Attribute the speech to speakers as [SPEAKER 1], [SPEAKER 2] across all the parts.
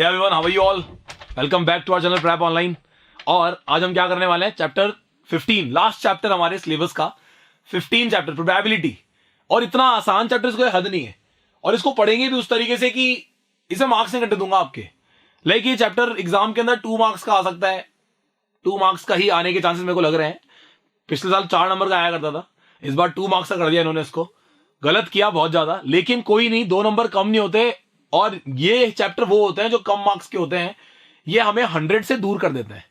[SPEAKER 1] Everyone, how are you all? Welcome back to our channel prep online. और आज हम क्या करने वाले हैं, चैप्टर 15, लास्ट चैप्टर हमारे सिलेबस का 15 चैप्टर प्रोबेबिलिटी। और इतना आसान चैप्टर, इसको हद नहीं है। और इसको पढ़ेंगे भी उस तरीके से कि इसे मार्क्स नहीं कट दूंगा आपके। लाइक ये चैप्टर एग्जाम के अंदर 2 मार्क्स का आ सकता है, 2 मार्क्स का ही आने के चांसेस मेरे को लग रहे हैं। पिछले साल 4 नंबर का आया करता था, इस बार 2 मार्क्स का कर दिया इन्होंने। इसको गलत किया बहुत ज्यादा, लेकिन कोई नहीं, 2 नंबर कम नहीं होते। और ये चैप्टर वो होते हैं जो कम मार्क्स के होते हैं, ये हमें 100 से दूर कर देते हैं।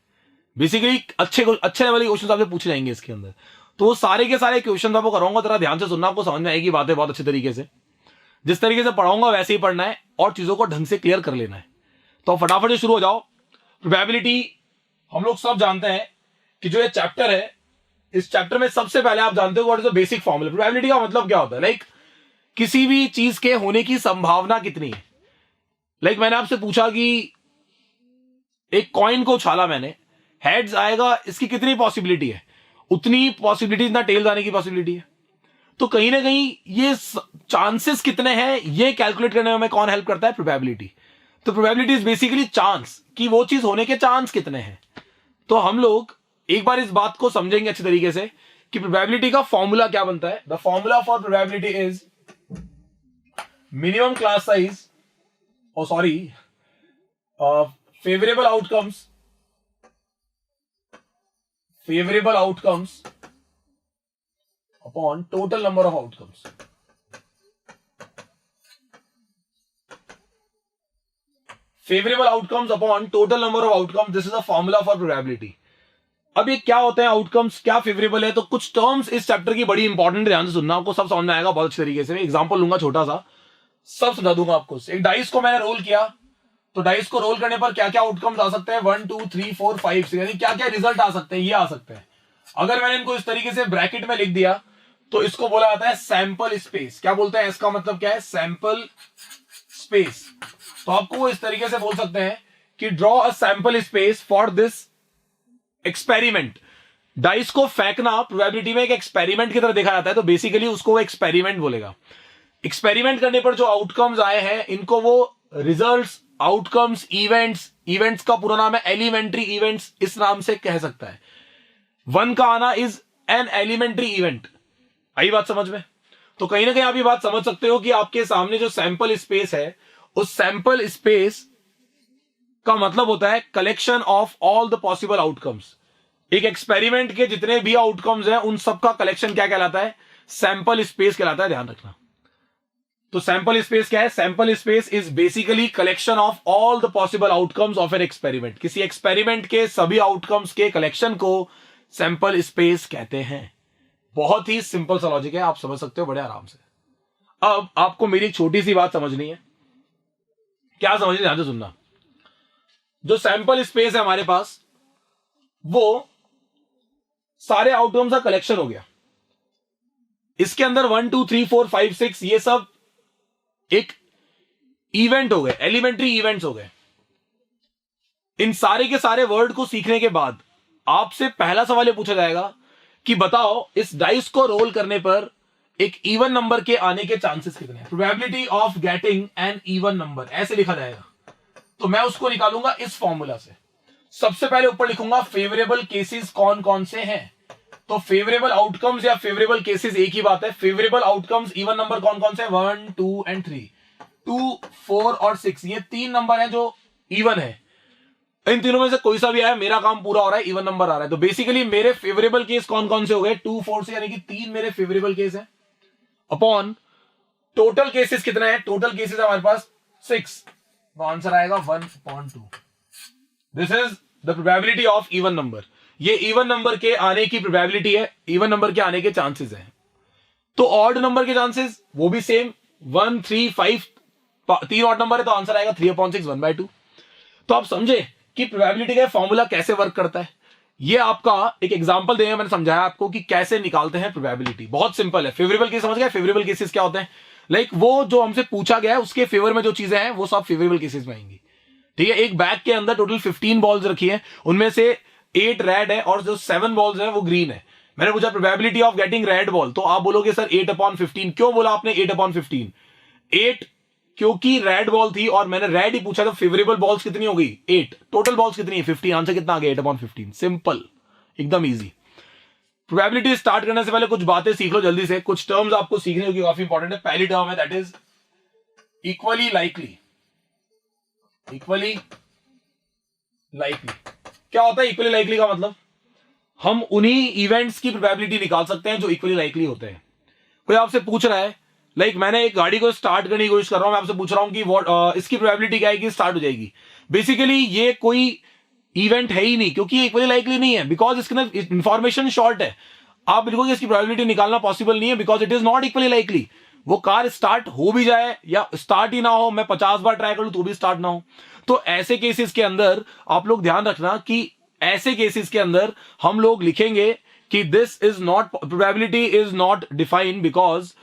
[SPEAKER 1] बेसिकली अच्छे लेवल के क्वेश्चन आपसे पूछे जाएंगे इसके अंदर। तो वो सारे के सारे क्वेश्चन आपको कराऊंगा, जरा ध्यान से सुनना, आपको समझ में आएगी बातें बहुत अच्छे तरीके से। जिस तरीके से पढ़ाऊंगा वैसे ही पढ़ना है और चीजों को ढंग से क्लियर कर लेना है। तो फटाफट से शुरू हो जाओ। प्रोबेबिलिटी हम लोग सब जानते हैं कि जो ये चैप्टर है, इस चैप्टर में सबसे पहले आप जानते हो what is the basic formula. Probability का मतलब क्या होता है? लाइक किसी भी चीज के होने की संभावना कितनी है। लाइक मैंने आपसे पूछा कि एक कॉइन को उछाला मैंने, हेड्स आएगा, इसकी कितनी पॉसिबिलिटी है? उतनी पॉसिबिलिटी ना टेल्स आने की पॉसिबिलिटी है। तो कहीं ना कहीं ये चांसेस कितने हैं, ये कैलकुलेट करने में हमें कौन हेल्प करता है? प्रोबेबिलिटी। तो प्रोबेबिलिटी इज बेसिकली चांस, कि वो चीज होने के चांस कितने हैं। तो हम लोग एक बार इस बात को समझेंगे अच्छे तरीके से कि प्रोबेबिलिटी का फॉर्मूला क्या बनता है। The formula for probability is minimum class size, favorable outcomes upon total number of outcomes. Favorable outcomes upon total number of outcomes, this is a formula for probability. अब ये क्या होते हैं आउटकम्स, क्या फेवरेबल है? तो कुछ टर्म्स इस चैप्टर की बड़ी इंपॉर्टेंट, ध्यान से सुनना, आपको सब समझ में आएगा बहुत अच्छे तरीके से। एग्जांपल लूंगा छोटा सा, सब समझा दूंगा आपको। एक डाइस को मैंने रोल किया, तो डाइस को रोल करने पर क्या क्या आउटकम्स आ सकते हैं? 1 2 3 4 5 6, यानी क्या क्या रिजल्ट आ सकते हैं, ये आ सकते हैं। अगर मैंने इनको इस तरीके से ब्रैकेट में लिख दिया तो इसको बोला जाता है सैंपल स्पेस। क्या बोलते हैं? इसका मतलब क्या है? Sample space. तो आपको वो इस तरीके से बोल सकते हैं कि draw a sample space for this experiment. Dice को फेंकना प्रोबेबिलिटी में एक एक्सपेरिमेंट की तरह देखा जाता है, तो बेसिकली उसको वो एक्सपेरिमेंट बोलेगा। एक्सपेरिमेंट करने पर जो आउटकम्स आए हैं, इनको वो रिजल्ट्स, आउटकम्स, इवेंट्स का पूरा नाम है एलिमेंट्री इवेंट्स, इस नाम से कह सकता है। 1 का आना इज एन एलिमेंट्री इवेंट। आई बात समझ में? तो कहीं ना कहीं आप ये बात समझ सकते हो कि आपके सामने जो सैंपल स्पेस है, उस सैंपल स्पेस का मतलब होता है collection of all the possible outcomes. एक एक्सपेरिमेंट के जितने भी आउटकम्स हैं, उन सबका कलेक्शन क्या कहलाता है? सैंपल स्पेस कहलाता है, ध्यान रखना। तो सैंपल स्पेस क्या है? Sample space is basically collection of all the possible outcomes of an experiment. किसी एक्सपेरिमेंट के सभी आउटकम्स के कलेक्शन को सैंपल स्पेस कहते हैं। बहुत ही सिंपल सा लॉजिक है, आप समझ सकते हो बड़े आराम से। अब आपको मेरी छोटी सी बात समझनी है। क्या समझनी? ध्यान से सुनना। जो सैंपल स्पेस है हमारे पास, वो सारे आउटकम्स का कलेक्शन हो गया। इसके अंदर 1 2 3 4 5 6 ये सब एक इवेंट हो गए, एलिमेंट्री इवेंट्स हो गए। इन सारे के सारे वर्ड को सीखने के बाद आपसे पहला सवाल ये पूछा जाएगा कि बताओ इस डाइस को रोल करने पर एक इवन नंबर के आने के चांसेस कितने हैं? Probability of getting N even number, ऐसे लिखा जाएगा। तो मैं उसको निकालूंगा इस फॉर्मूला से। सबसे पहले ऊपर लिखूंगा फेवरेबल केसेस कौन कौन से हैं। तो फेवरेबल आउटकम्स या फेवरेबल केसेस एक ही बात है। फेवरेबल आउटकम्स इवन नंबर कौन कौन से? 1 2 एंड 3, 2 4 और 6, ये 3 नंबर हैं जो इवन है। इन तीनों में से कोई सा भी आया, मेरा काम पूरा हो रहा है, इवन नंबर आ रहा है। तो बेसिकली मेरे फेवरेबल केस कौन कौन से हो गए? 2 4 से, यानी कि 3 मेरे फेवरेबल केस है। अपॉन टोटल केसेस कितना है? टोटल केसेस हमारे पास 6, तो आंसर आएगा 1/2। This is the probability of even number. ये इवन नंबर के आने की प्रोबेबिलिटी है, इवन नंबर के आने के चांसेस हैं। तो ऑड नंबर के चांसेस वो भी सेम, 1 3 5, 3 ऑड नंबर है, तो आंसर आएगा 3/6, 1/2। तो आप समझे कि प्रोबेबिलिटी का फॉर्मूला कैसे वर्क करता है। ये आपका एक एग्जांपल देंगे, मैंने समझाया आपको कि कैसे निकालते हैं प्रोबेबिलिटी। बहुत सिंपल है। फेवरेबल केस समझ गए? फेवरेबल केसेस क्या होते हैं? लाइक वो जो हमसे पूछा गया है उसके फेवर में जो चीजें हैं वो सब फेवरेबल केसेस में आएंगी। ठीक है। एक बैग के अंदर टोटल 15 बॉल्स रखी है, उनमें से 8 रेड है और जो 7 बॉल्स है वो ग्रीन है। मैंने पूछा probability of getting red ball, तो आप बोलोगे सर 8/15। क्यों बोला आपने 8/15? 8 क्योंकि रेड बॉल थी और मैंने रेड ही पूछा, तो फेवरेबल बॉल्स कितनी हो गई 8, टोटल बॉल्स कितनी है 15, आंसर कितना आ गया 8/15, सिंपल, एकदम इजी। प्रोबेबिलिटी स्टार्ट करने से पहले कुछ बातें सीख लो जल्दी से, कुछ टर्म्स आपको सीखने होगी, काफी इंपॉर्टेंट है। पहली टर्म है that is equally likely. Equally likely क्या होता है? इक्वली लाइकली का मतलब हम उन्हीं इवेंट्स की प्रोबेबिलिटी निकाल सकते हैं जो इक्वली लाइकली होते हैं। कोई आपसे पूछ रहा है, मैंने एक गाड़ी को स्टार्ट करने की कोशिश कर रहा हूं, मैं आपसे पूछ रहा हूं कि इसकी प्रोबेबिलिटी क्या है कि स्टार्ट हो जाएगी। बेसिकली ये कोई इवेंट है ही नहीं, क्योंकि इक्वली लाइकली नहीं है, बिकॉज इसके अंदर इंफॉर्मेशन शॉर्ट है। आप बिल्कुल इसकी प्रोबेबिलिटी निकालना पॉसिबल नहीं है, because it is not equally likely. वो कार स्टार्ट हो भी जाए या स्टार्ट ही ना हो, मैं 50 बार ट्राई करूं तो भी स्टार्ट ना हो। तो ऐसे केसेस के अंदर आप लोग ध्यान रखना कि ऐसे केसेस के अंदर हम लोग लिखेंगे कि this is not, probability is not defined because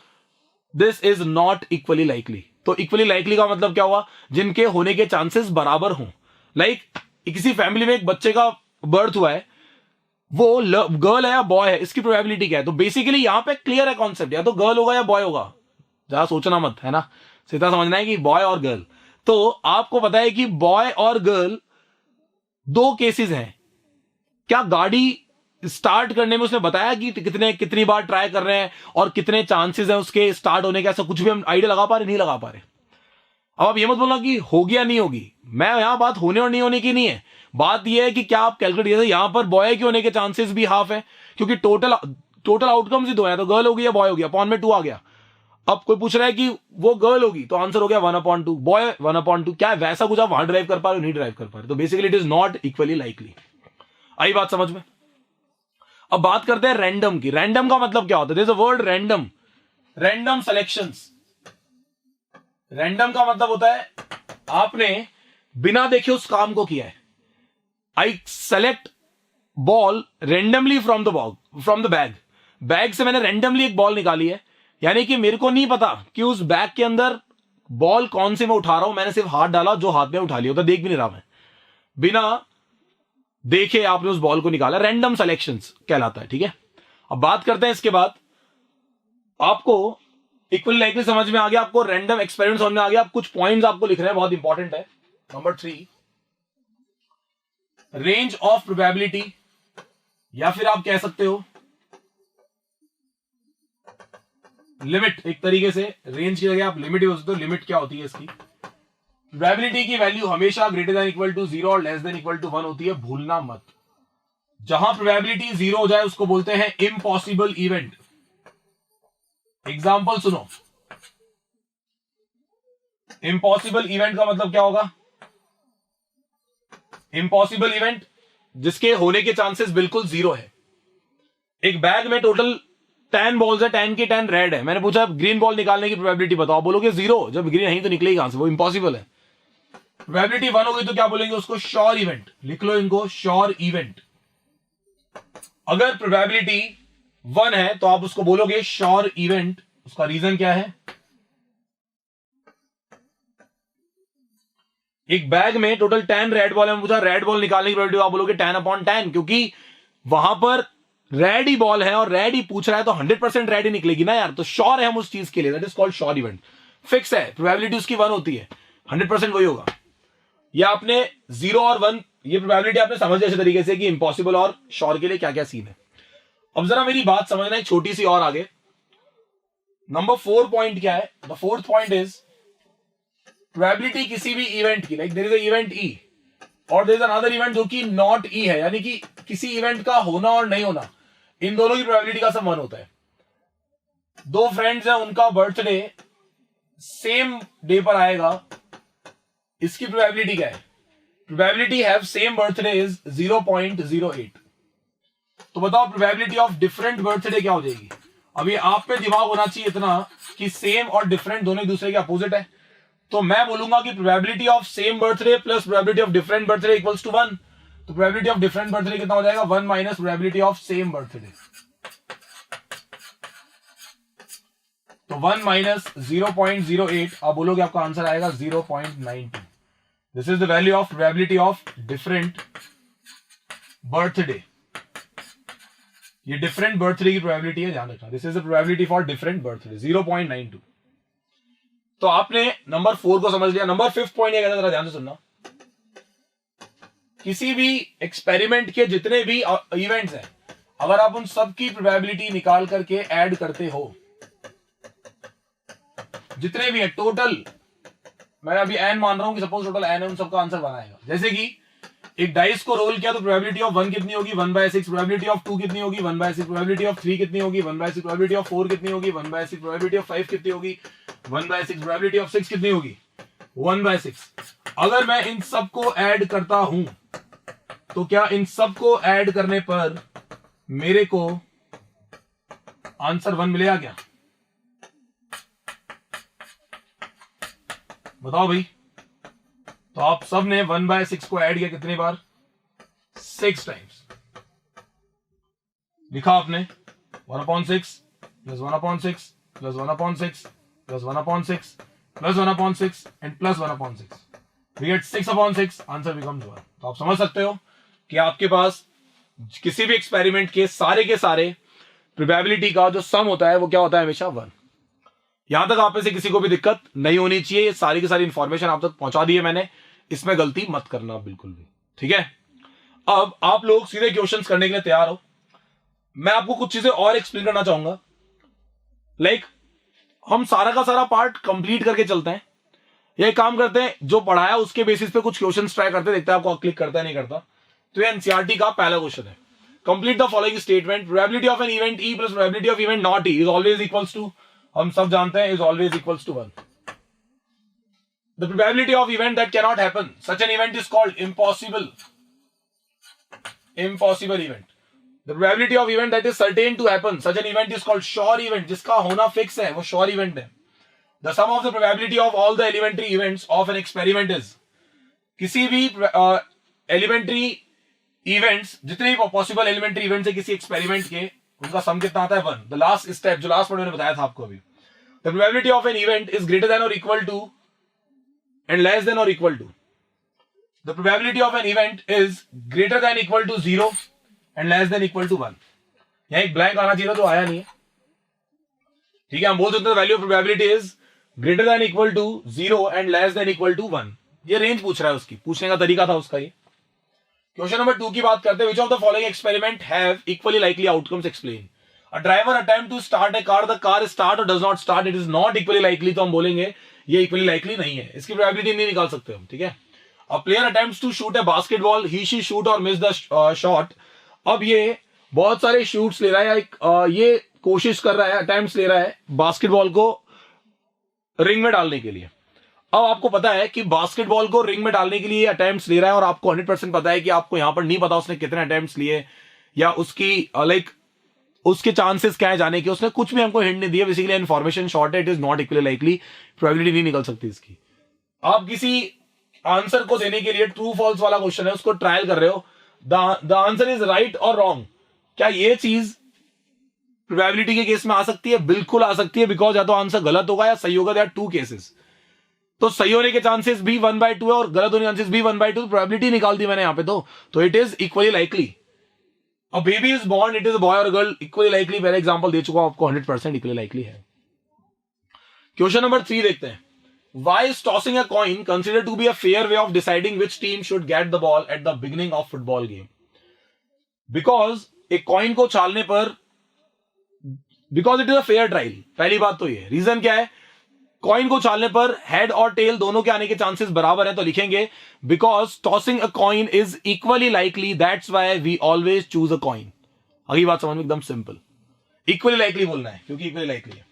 [SPEAKER 1] this is not equally likely. तो इक्वली लाइकली का मतलब क्या हुआ? जिनके होने के चांसेस बराबर हों। किसी फैमिली में एक बच्चे का बर्थ हुआ है, वो गर्ल है या बॉय है, इसकी प्रोबेबिलिटी क्या है? तो बेसिकली यहां पे क्लियर है कॉन्सेप्ट, या तो गर्ल होगा या बॉय होगा, ज्यादा सोचना मत, है ना, सीधा समझना है कि बॉय और गर्ल। तो आपको पता है कि बॉय और गर्ल दो केसेस हैं। क्या गाड़ी स्टार्ट करने में उसने बताया कि कितनी बार ट्राई कर रहे हैं और कितने चांसेस हैं उसके स्टार्ट होने के? ऐसा कुछ भी हम आइडिया लगा पा रहे? नहीं लगा पा रहे। अब आप ये मत बोलना कि होगी या नहीं होगी, मैं यहां बात होने और नहीं होने की नहीं है, बात यह है कि क्या आप कैलकुलेट किया, यहां पर बॉय के होने के चांसेस भी हाफ है, क्योंकि टोटल आउटकम्स ही दो है, तो गर्ल होगी या बॉय होगी, अपॉन में 2 आ गया। अब कोई पूछ रहा है कि वो गर्ल होगी, तो आंसर हो गया 1/2, बॉय 1/2। क्या वैसा कुछ आप वहां ड्राइव कर पा रहे हो? नहीं ड्राइव कर पा रहे। तो basically it is not equally likely. आई बात समझ में? अब बात करते हैं रैंडम की। रैंडम का मतलब क्या होता है? There is a word random, random selections. Random का मतलब होता है आपने बिना देखे उस काम को किया है। I select ball randomly from the bag. Bag से मैंने रेंडमली एक बॉल निकाली है, यानी कि मेरे को नहीं पता कि उस बैग के अंदर बॉल कौन सी मैं उठा रहा हूं, मैंने सिर्फ हाथ डाला, जो हाथ में उठा लिया, देख भी नहीं रहा मैं, बिना देखे आपने उस बॉल को निकाला, रैंडम सिलेक्शंस कहलाता है। ठीक है, अब बात करते हैं इसके बाद, आपको इक्वली लाइकली समझ में आ गया, आपको रैंडम एक्सपेरिमेंट समझ में आ गया। आप कुछ पॉइंट्स आपको लिख रहे हैं, बहुत इंपॉर्टेंट है। नंबर 3, रेंज ऑफ प्रोबेबिलिटी, या फिर आप कह सकते हो लिमिट। एक तरीके से रेंज की जगह आप लिमिट यूज करते हो। लिमिट क्या होती है इसकी? प्रोबेबिलिटी की वैल्यू हमेशा ग्रेटर देन इक्वल टू 0 और लेस देन इक्वल टू 1 होती है, भूलना मत। जहां प्रोबेबिलिटी 0 हो जाए उसको बोलते हैं इम्पॉसिबल इवेंट। एग्जाम्पल सुनो, इम्पॉसिबल इवेंट का मतलब क्या होगा? इम्पॉसिबल इवेंट जिसके होने के चांसेस बिल्कुल 0 है। एक बैग में टोटल 10 बॉल्स है, 10 की 10 रेड है, मैंने पूछा ग्रीन बॉल निकालने की प्रोबेबिलिटी बताओ, बोलोगे 0, जब ग्रीन नहीं तो निकलेगी कहां से? वो इम्पॉसिबल है। प्रोबेबिलिटी 1 हो गई तो क्या बोलेंगे उसको? Sure event. लिख लो इनको, श्योर इवेंट। अगर प्रोबेबिलिटी 1 है तो आप उसको बोलोगे श्योर इवेंट। उसका रीजन क्या है? एक बैग में टोटल 10 रेड बॉल है, मुझे रेड बॉल निकालने की प्रोबेबिलिटी, आप बोलोगे 10/10, क्योंकि वहां पर रेड ही बॉल है और रेड ही पूछ रहा है, तो 100% रेड ही निकलेगी ना यार। तो श्योर है हम उस चीज के लिए, that is called sure event. Fix है, प्रोबेबिलिटी उसकी 1 होती है, 100% वही होगा। या आपने 0 और 1, ये प्रोबेबिलिटी आपने समझ लिया अच्छे तरीके से कि इम्पॉसिबल और श्योर के लिए क्या क्या सीन है। अब जरा मेरी बात समझना, एक छोटी सी और आगे। नंबर 4 पॉइंट क्या है? The 4th point is probability किसी भी इवेंट की, like there is a event E और देयर इज अनदर इवेंट जो कि नॉट ई है, यानी कि किसी इवेंट का होना और नहीं होना, इन दोनों की प्रोबेबिलिटी का सम 1 होता है। दो फ्रेंड्स हैं, उनका बर्थडे सेम डे पर आएगा, इसकी प्रोबेबिलिटी क्या है? Probability have same birthday is 0.08। तो बताओ प्रोबेबिलिटी ऑफ डिफरेंट बर्थडे क्या हो जाएगी? अभी आप पे दिमाग होना चाहिए इतना कि सेम और डिफरेंट दोनों एक दूसरे के अपोजिट है, तो मैं बोलूंगा कि probability of same birthday plus probability of different birthday equals to 1। तो प्रोबेबिलिटी ऑफ डिफरेंट बर्थडे कितना हो जाएगा? 1 minus probability of same birthday. तो 1 माइनस 0.08, आप बोलोगे आपका आंसर आएगा 0.92। This is the value of probability of different birthday. ये डिफरेंट बर्थडे की प्रोबेबिलिटी है, ध्यान रखना। This is the probability for different birthday, 0.92। तो आपने नंबर 4 को समझ लिया। नंबर 5 पॉइंट ये कहता है, जरा ध्यान से सुनना, किसी भी एक्सपेरिमेंट के जितने भी इवेंट्स हैं, अगर आप उन सब की प्रोबेबिलिटी निकाल करके ऐड करते हो, जितने भी है टोटल, मैं अभी एन मान रहा हूं कि सपोज टोटल एन है, उन सबका आंसर बनाएगा। जैसे कि एक डाइस को रोल किया तो प्रोबेबिलिटी ऑफ 1 कितनी होगी, 1/6, प्रोबेबिलिटी ऑफ 2 कितनी होगी, 1/6, प्रोबेबिलिटी ऑफ 3 कितनी होगी, 1/6, प्रोबेबिलिटी ऑफ 4 कितनी होगी, 1/6, प्रोबेबिलिटी ऑफ 5 कितनी होगी, 1/6, प्रोबेबिलिटी ऑफ 6 कितनी होगी, 1/6। अगर मैं इन सबको ऐड करता हूं तो क्या इन सबको ऐड करने पर मेरे को आंसर 1 मिलेगा क्या? बताओ भाई। तो आप सब ने 1/6 को ऐड किया कितनी बार? 6 टाइम्स। लिखा आपने 1/6 plus 1/6 plus 1/6 plus 1/6 plus 1/6 and plus 1/6, we get 6/6, answer becomes 1। तो आप समझ सकते हो कि आपके पास किसी भी एक्सपेरिमेंट के सारे प्रोबेबिलिटी का जो सम होता है वो क्या होता है? हमेशा 1। यहां तक आप में से किसी को भी दिक्कत नहीं होनी चाहिए, ये सारी की सारी इंफॉर्मेशन आप तक पहुंचा दी है मैंने, इसमें गलती मत करना बिल्कुल भी, ठीक है। अब आप लोग सीधे क्वेश्चंस करने के लिए तैयार हो। मैं आपको कुछ चीजें और एक्सप्लेन करना चाहूंगा, लाइक हम सारा का सारा पार्ट कंप्लीट करके चलते हैं, या एक काम करते हैं, जो पढ़ाया उसके बेसिस पे कुछ क्वेश्चंस ट्राई करते, देखते हैं आपको क्लिक करता है नहीं करता। तो ये एनसीईआरटी का पहला क्वेश्चन है, complete the following statement, probability of an event E plus probability of event not E is always equals to, हम सब जानते हैं, is always equals to 1। The probability of event that cannot happen, such an event is called impossible event. The probability of event that is certain to happen, such an event is called sure event. जिसका होना fix है वो sure event है। The sum of the probability of all the elementary events of an experiment is, किसी भी elementary events, जितने भी possible elementary events है किसी experiment के, उनका सम कितना आता है? 1। The last step, जो last पॉइंट मैंने बताया था आपको अभी, the probability of an event is greater than or equal to and less than or equal to, the probability of an event is greater than equal to 0 and less than equal to 1। यहां एक blank आना चाहिए, तो आया नहीं है, ठीक है। हम बोल सकते हैं value of probability is greater than equal to 0 and less than equal to 1। ये रेंज पूछ रहा है, उसकी पूछने का तरीका था उसका ये। क्वेश्चन नंबर 2 की बात करते हैं, which of the following experiment have equally likely outcomes explain. A driver attempt to start a car, the car start और does not start, it is not equally likely, तो हम बोलेंगे ये इक्वली लाइकली नहीं है, इसकी प्रोबेबिलिटी नहीं निकाल सकते हम, ठीक है। A player attempts to shoot a basketball, he she shoot और मिस द शॉट। अब ये बहुत सारे शूट्स ले रहा है, ये कोशिश कर रहा है, अटेम्प्ट्स ले रहा है बास्केटबॉल को रिंग में डालने के लिए। अब आपको पता है कि बास्केटबॉल को रिंग में डालने के लिए अटेम्प्ट्स ले रहा है, और आपको 100% पता है कि आपको यहां पर नहीं पता उसने कितने अटेम्प्ट्स लिए, या उसकी उसके चांसेस क्या है जाने के, उसने कुछ भी हमको हिंट नहीं दिया। बेसिकली इन्फॉर्मेशन शॉर्ट है, it is not equally likely, probability नहीं निकल सकती इसकी। आप किसी आंसर को देने के लिए ट्रू फॉल्स वाला क्वेश्चन है, उसको ट्रायल कर रहे हो, द आंसर इज राइट और रॉन्ग, क्या ये चीज प्रोबेबिलिटी के केस में आ सकती है? बिल्कुल आ सकती है, बिकॉज या तो आंसर गलत होगा या सही होगा, देयर आर 2 केसेस। तो सही होने के चांसेस भी 1/2 है और गलत होने के चांसेस भी 1/2, प्रोबेबिलिटी निकाल दी मैंने यहां पे, तो it is equally likely. A baby is born, it is a boy or a girl, equally likely, पहले एग्जांपल दे चुका हूं आपको, 100% इक्वली लाइकली है। क्वेश्चन नंबर 3 देखते हैं, why is tossing a coin considered to be a fair way of deciding which team should get the ball at the beginning of football game? Because एक coin को उछालने पर, because it is a fair trial, पहली बात तो ये। Reason क्या है? Coin को उछालने पर हेड और टेल दोनों के आने के चांसेस बराबर है, तो लिखेंगे because tossing a coin is equally likely, that's why we always choose a coin. अगली बात समझ में एकदम सिंपल, इक्वली लाइकली बोलना है क्योंकि इक्वली लाइकली है।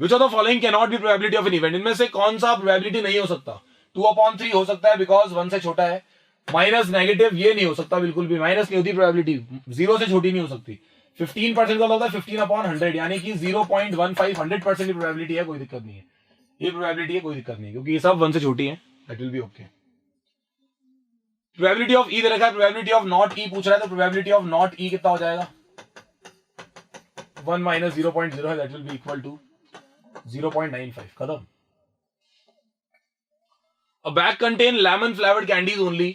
[SPEAKER 1] विच of the following can not be probability of an event, इनमें से कौन सा प्रोबेबिलिटी नहीं हो सकता? 2/3 हो सकता है बिकॉज 1 से छोटा है, माइनस नेगेटिव ये नहीं हो सकता, बिल्कुल भी माइनस नहीं होती प्रोबेबिलिटी, 0 से छोटी नहीं हो सकती। 15% का होता है 15/100, यानी कि 0.15, 100% की प्रोबेबिलिटी है, कोई दिक्कत नहीं है, ये प्रोबेबिलिटी है, कोई दिक्कत नहीं, क्योंकि ये सब 1 से छोटी है, that will be okay. Probability of E दे रखा है, प्रोबेबिलिटी ऑफ नॉट ई पूछ रहा है, तो प्रोबेबिलिटी ऑफ नॉट ई कितना हो जाएगा? 1 - 0.0 है, that will be equal to 0.95, खत्म। A bag contain lemon flavored candies only.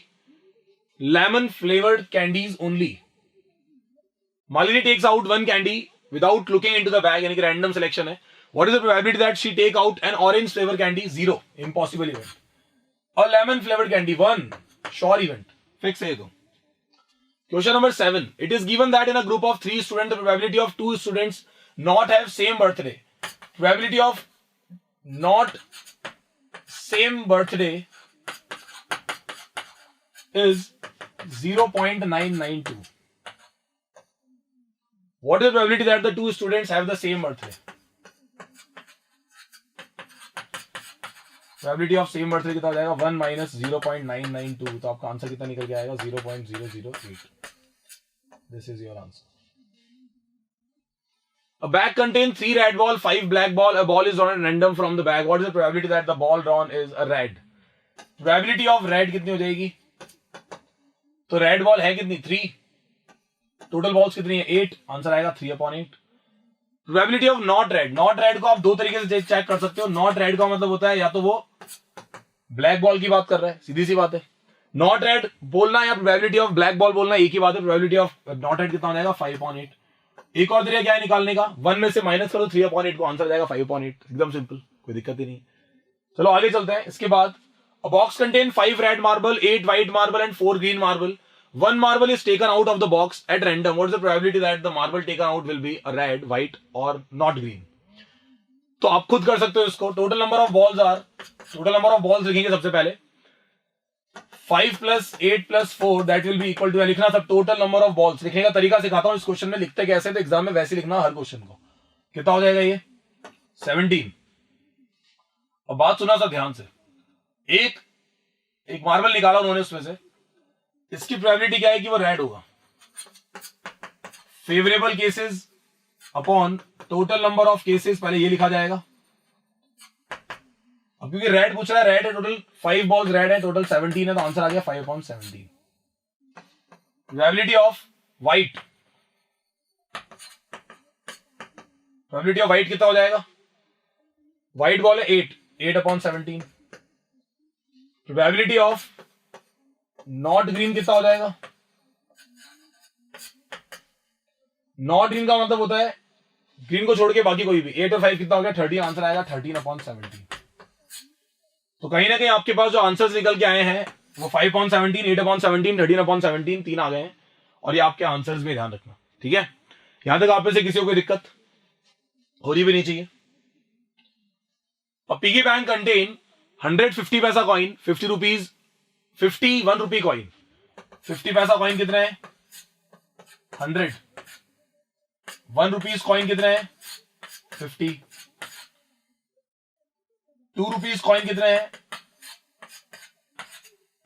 [SPEAKER 1] Lemon flavored candies only. Malini takes out one candy without looking into the bag, यानी कि random selection है. What is the probability that she take out an orange flavor candy? 0. Impossible event. A lemon flavored candy? 1. Sure event. Fix है ये तो. Question number 7. It is given that in a group of 3 students, the probability of 2 students not have same birthday. Probability of not same birthday is 0.992. What is the probability that the 2 students have the same birthday? Probability of same birthday कितना हो जाएगा? 1 minus 0.992. तो आपका answer कितना निकल के आएगा? 0.008. This is your answer. A bag contains 3 red ball, 5 black ball. A ball is drawn at random from the bag. What is the probability that the ball drawn is a red? Probability of red कितनी हो जाएगी? तो red ball है कितनी? 3. Total balls कितनी है? 8. Answer आएगा 3/8. Probability of not red. Not red को आप दो तरीके से चेक कर सकते हो. Not red का मतलब होता है या तो वो ब्लैक बॉल की बात कर रहा है, सीधी सी बात है. नॉट रेड बोलना या प्रोबेबिलिटी ऑफ ब्लैक बॉल बोलना एक ही बात है. प्रोबेबिलिटी ऑफ नॉट रेड कितना हो जाएगा? 5/8. एक और तरीका क्या है निकालने का? 1 में से माइनस करो 3/8 को, आंसर जाएगा 5/8. एकदम सिंपल, कोई दिक्कत ही नहीं. चलो आगे चलते हैं. इसके बाद अ box contain 5 red marble, 8 white marble and 4 green marble. 1 marble is taken out of the box at random. What is the probability that the marble taken out will be a red, white or not green? तो आप खुद कर सकते हो इसको. Total number of balls लिखेंगे सबसे पहले. 5 + 8 + 4 that will be equal to, लिखना सब टोटल नंबर ऑफ बॉल्स. लिखने का तरीका सिखाता हूं. इस क्वेश्चन में लिखते कैसे, तो एग्जाम में वैसे लिखना हर क्वेश्चन को. कितना हो जाएगा ये? 17. अब बात सुना सब ध्यान से. एक मार्बल निकाला उन्होंने, उसमें से इसकी प्रोबेबिलिटी क्या है कि वो रेड होगा. Favourable cases upon total number of cases, पहले ये लिखा जाएगा. अब क्योंकि रेड पूछ रहा है, रेड है टोटल 5 बॉल्स रेड है, टोटल 17 है, तो आंसर आ गया 5/17. प्रोबेबिलिटी ऑफ व्हाइट, कितना हो जाएगा? व्हाइट बॉल है 8/17. प्रोबेबिलिटी ऑफ नॉट ग्रीन कितना हो जाएगा? नॉट ग्रीन का मतलब होता है ग्रीन को छोड़ के बाकी कोई भी. 8 और 5 कितना हो गया? 13. आंसर आएगा 13/17. तो कहीं ना कहीं आपके पास जो आंसर्स निकल के आए हैं वो 5/17, 8/17, 13/17 तीन आ गए हैं. और ये आपके आंसर्स में ध्यान रखना, ठीक है. यहां तक आप में से किसी को कोई दिक्कत हो रही भी नहीं चाहिए. पिगी बैंक कंटेन 150 पैसा कॉइन, 50 रुपीज, 51 रुपी कॉइन. 50 पैसा कॉइन कितने हैं? 100. 1 रुपीज कॉइन कितने हैं? 50. 2 रुपीज कॉइन कितने हैं?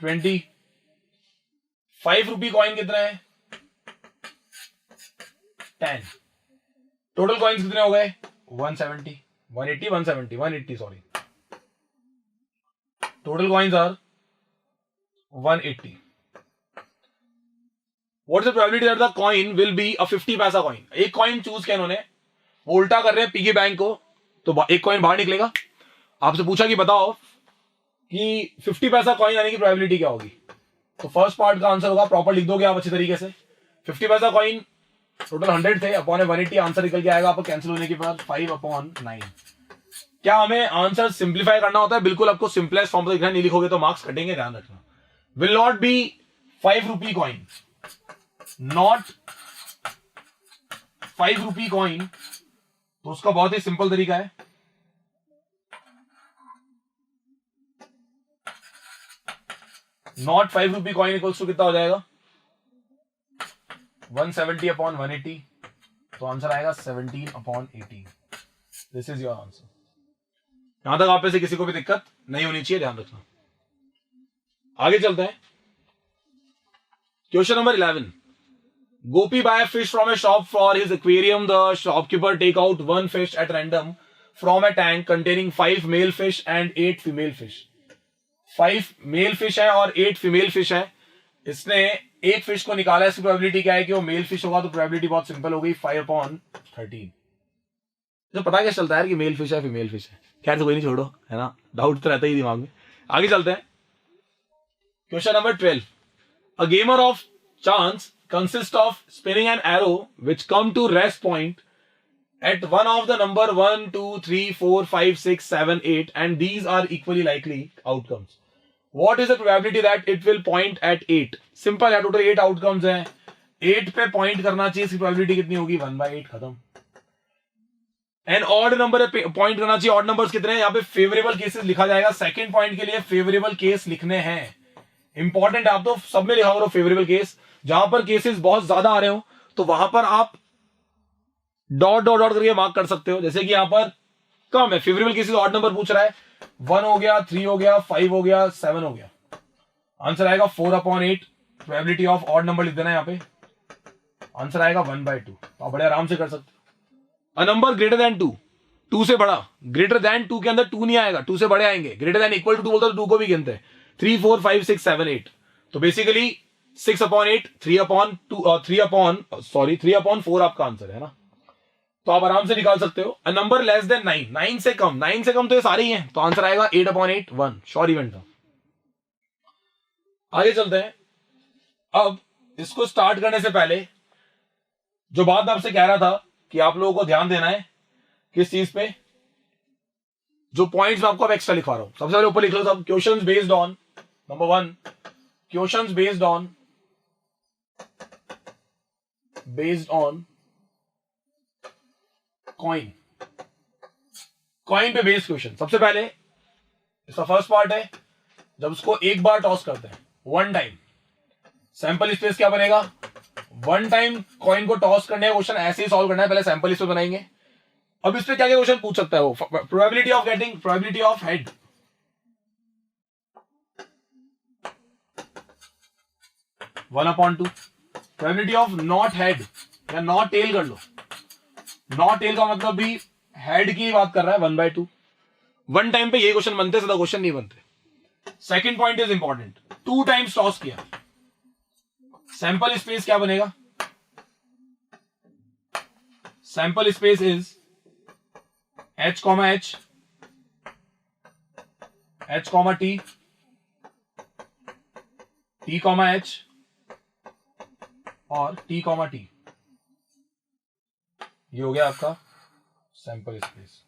[SPEAKER 1] 20. 5 रुपी कॉइन कितने हैं? 10. टोटल कॉइन्स कितने हो गए? 170, 180, 170, 180 sorry. Total coins are 180. What is the probability that the coin will be a 50 पैसा कॉइन? एक कॉइन चूज किया इन्होंने, वो उल्टा कर रहे हैं पिगी बैंक को, तो एक कॉइन बाहर निकलेगा. आपसे पूछा कि बताओ कि 50 पैसा कॉइन आने की प्रोबेबिलिटी क्या होगी, तो फर्स्ट पार्ट का आंसर होगा, प्रॉपर लिख दोगे आप अच्छी तरीके से. 50 पैसा कॉइन टोटल 100 थे, अपॉन 180 आंसर निकल के आएगा आपको कैंसिल होने के बाद 5/9. क्या हमें आंसर सिंप्लीफाई करना होता है? बिल्कुल आपको सिंपलेस्ट फॉर्म पर लिखना, नहीं लिखोगे तो मार्क्स कटेंगे, ध्यान रखना. Will not be 5 rupee coin, not 5 rupee coin, तो उसका बहुत ही सिंपल तरीका है. Not 5 rupee coin equals to कितना हो जाएगा? 170/180, तो आंसर आएगा 17/18. This is your answer. यहां तक आप में से किसी को भी दिक्कत नहीं होनी चाहिए, ध्यान रखना. आगे चलते हैं. Question number 11. Gopi buy a fish from a shop for his aquarium. The shopkeeper take out 1 fish at random from a tank containing 5 male fish and 8 female fish. 5 mail fish है और 8 फीमेल फिश है. इसने एक fish को निकाला, इसकी probability क्या है कि वो मेल फिश होगा, तो प्रोबेबिलिटी बहुत सिंपल हो गई 5/13. तो पता क्या चलता है कि मेल फिश है फीमेल फिश है. खैर तो कोई नहीं, छोड़ो, है ना, डाउट तो रहता ही दिमाग में. आगे चलते हैं. Question number 12. A gamer of chance consists of spinning an arrow which come to rest point at one of the number 1, 2, 3, 4, 5, 6, 7, 8 and these are equally likely outcomes. What is the probability that it will point at 8? Simple है, total 8 outcomes हैं, 8 पे point करना चाहिए, इसकी probability कितनी होगी 1/8, खत्म. And odd number पे पॉइंट करना चाहिए, ऑड नंबर्स कितने हैं, यहाँ पे फेवरेबल केसेस लिखा जाएगा. सेकंड पॉइंट के लिए फेवरेबल केस लिखने हैं, इंपॉर्टेंट है. आप तो सब में लिखा करो फेवरेबल केस. जहां पर केसेस बहुत ज्यादा आ रहे हो तो वहां पर आप डॉट डॉट डॉट करके मार्क कर सकते हो. जैसे कि यहां पर कम है, फेवरेबल केसेस ऑड नंबर पूछ रहा है, 1 हो गया, 3 हो गया, 5 हो गया, 7 हो गया. आंसर आएगा 4/8. प्रोबेबिलिटी ऑफ ऑड नंबर लिख देना, यहां पे आंसर आएगा 1/2. तो आप बड़े आराम से कर सकते हो. अ नंबर ग्रेटर देन 2, 2 से बड़ा, ग्रेटर देन 2 के अंदर 2 नहीं आएगा, 2 से बड़े आएंगे. ग्रेटर देन इक्वल टू 2 बोलता है तो 2 को भी गिनते हैं. 3, 4, 5, 6, 7, 8. तो बेसिकली 6/8, 3/4 आपका आंसर है ना. तो आप आराम से निकाल सकते हो. अ नंबर लेस देन 9, 9 से कम, 9 से कम तो ये सारे ही हैं, तो आंसर आएगा 8/8, 1. श्योर इवेंट था. आगे चलते हैं. अब इसको स्टार्ट करने से पहले जो बात मैं आपसे कह रहा था कि आप लोगों को ध्यान देना है किस चीज पे, जो पॉइंट्स मैं आपको अब एक्स्ट्रा लिखवा रहा हूं. सबसे पहले ऊपर लिख लो सब. Questions based on, number 1, questions based on coin. Coin पे बेस्ड क्वेश्चन. सबसे पहले इसका फर्स्ट पार्ट है, जब उसको एक बार टॉस करते हैं, 1 टाइम, सैंपल स्पेस क्या बनेगा, 1 टाइम कॉइन को टॉस करने का क्वेश्चन ऐसे ही सॉल्व करना है. पहले सैंपल स्पेस बनाएंगे. अब इस पे क्या क्या क्वेश्चन पूछ सकता है वो. Probability of getting, probability of head, one upon two. Probability of not head या नॉट टेल कर लो. नॉट टेल का मतलब भी हेड की बात कर रहा है, 1/2. 1 टाइम पे ये क्वेश्चन बनते, ज्यादा क्वेश्चन नहीं बनते. Second point is important, 2 times toss किया, सैंपल स्पेस क्या बनेगा. Sample space is H, H, H, T, T, H और T, T. ये हो गया आपका सैंपल स्पेस.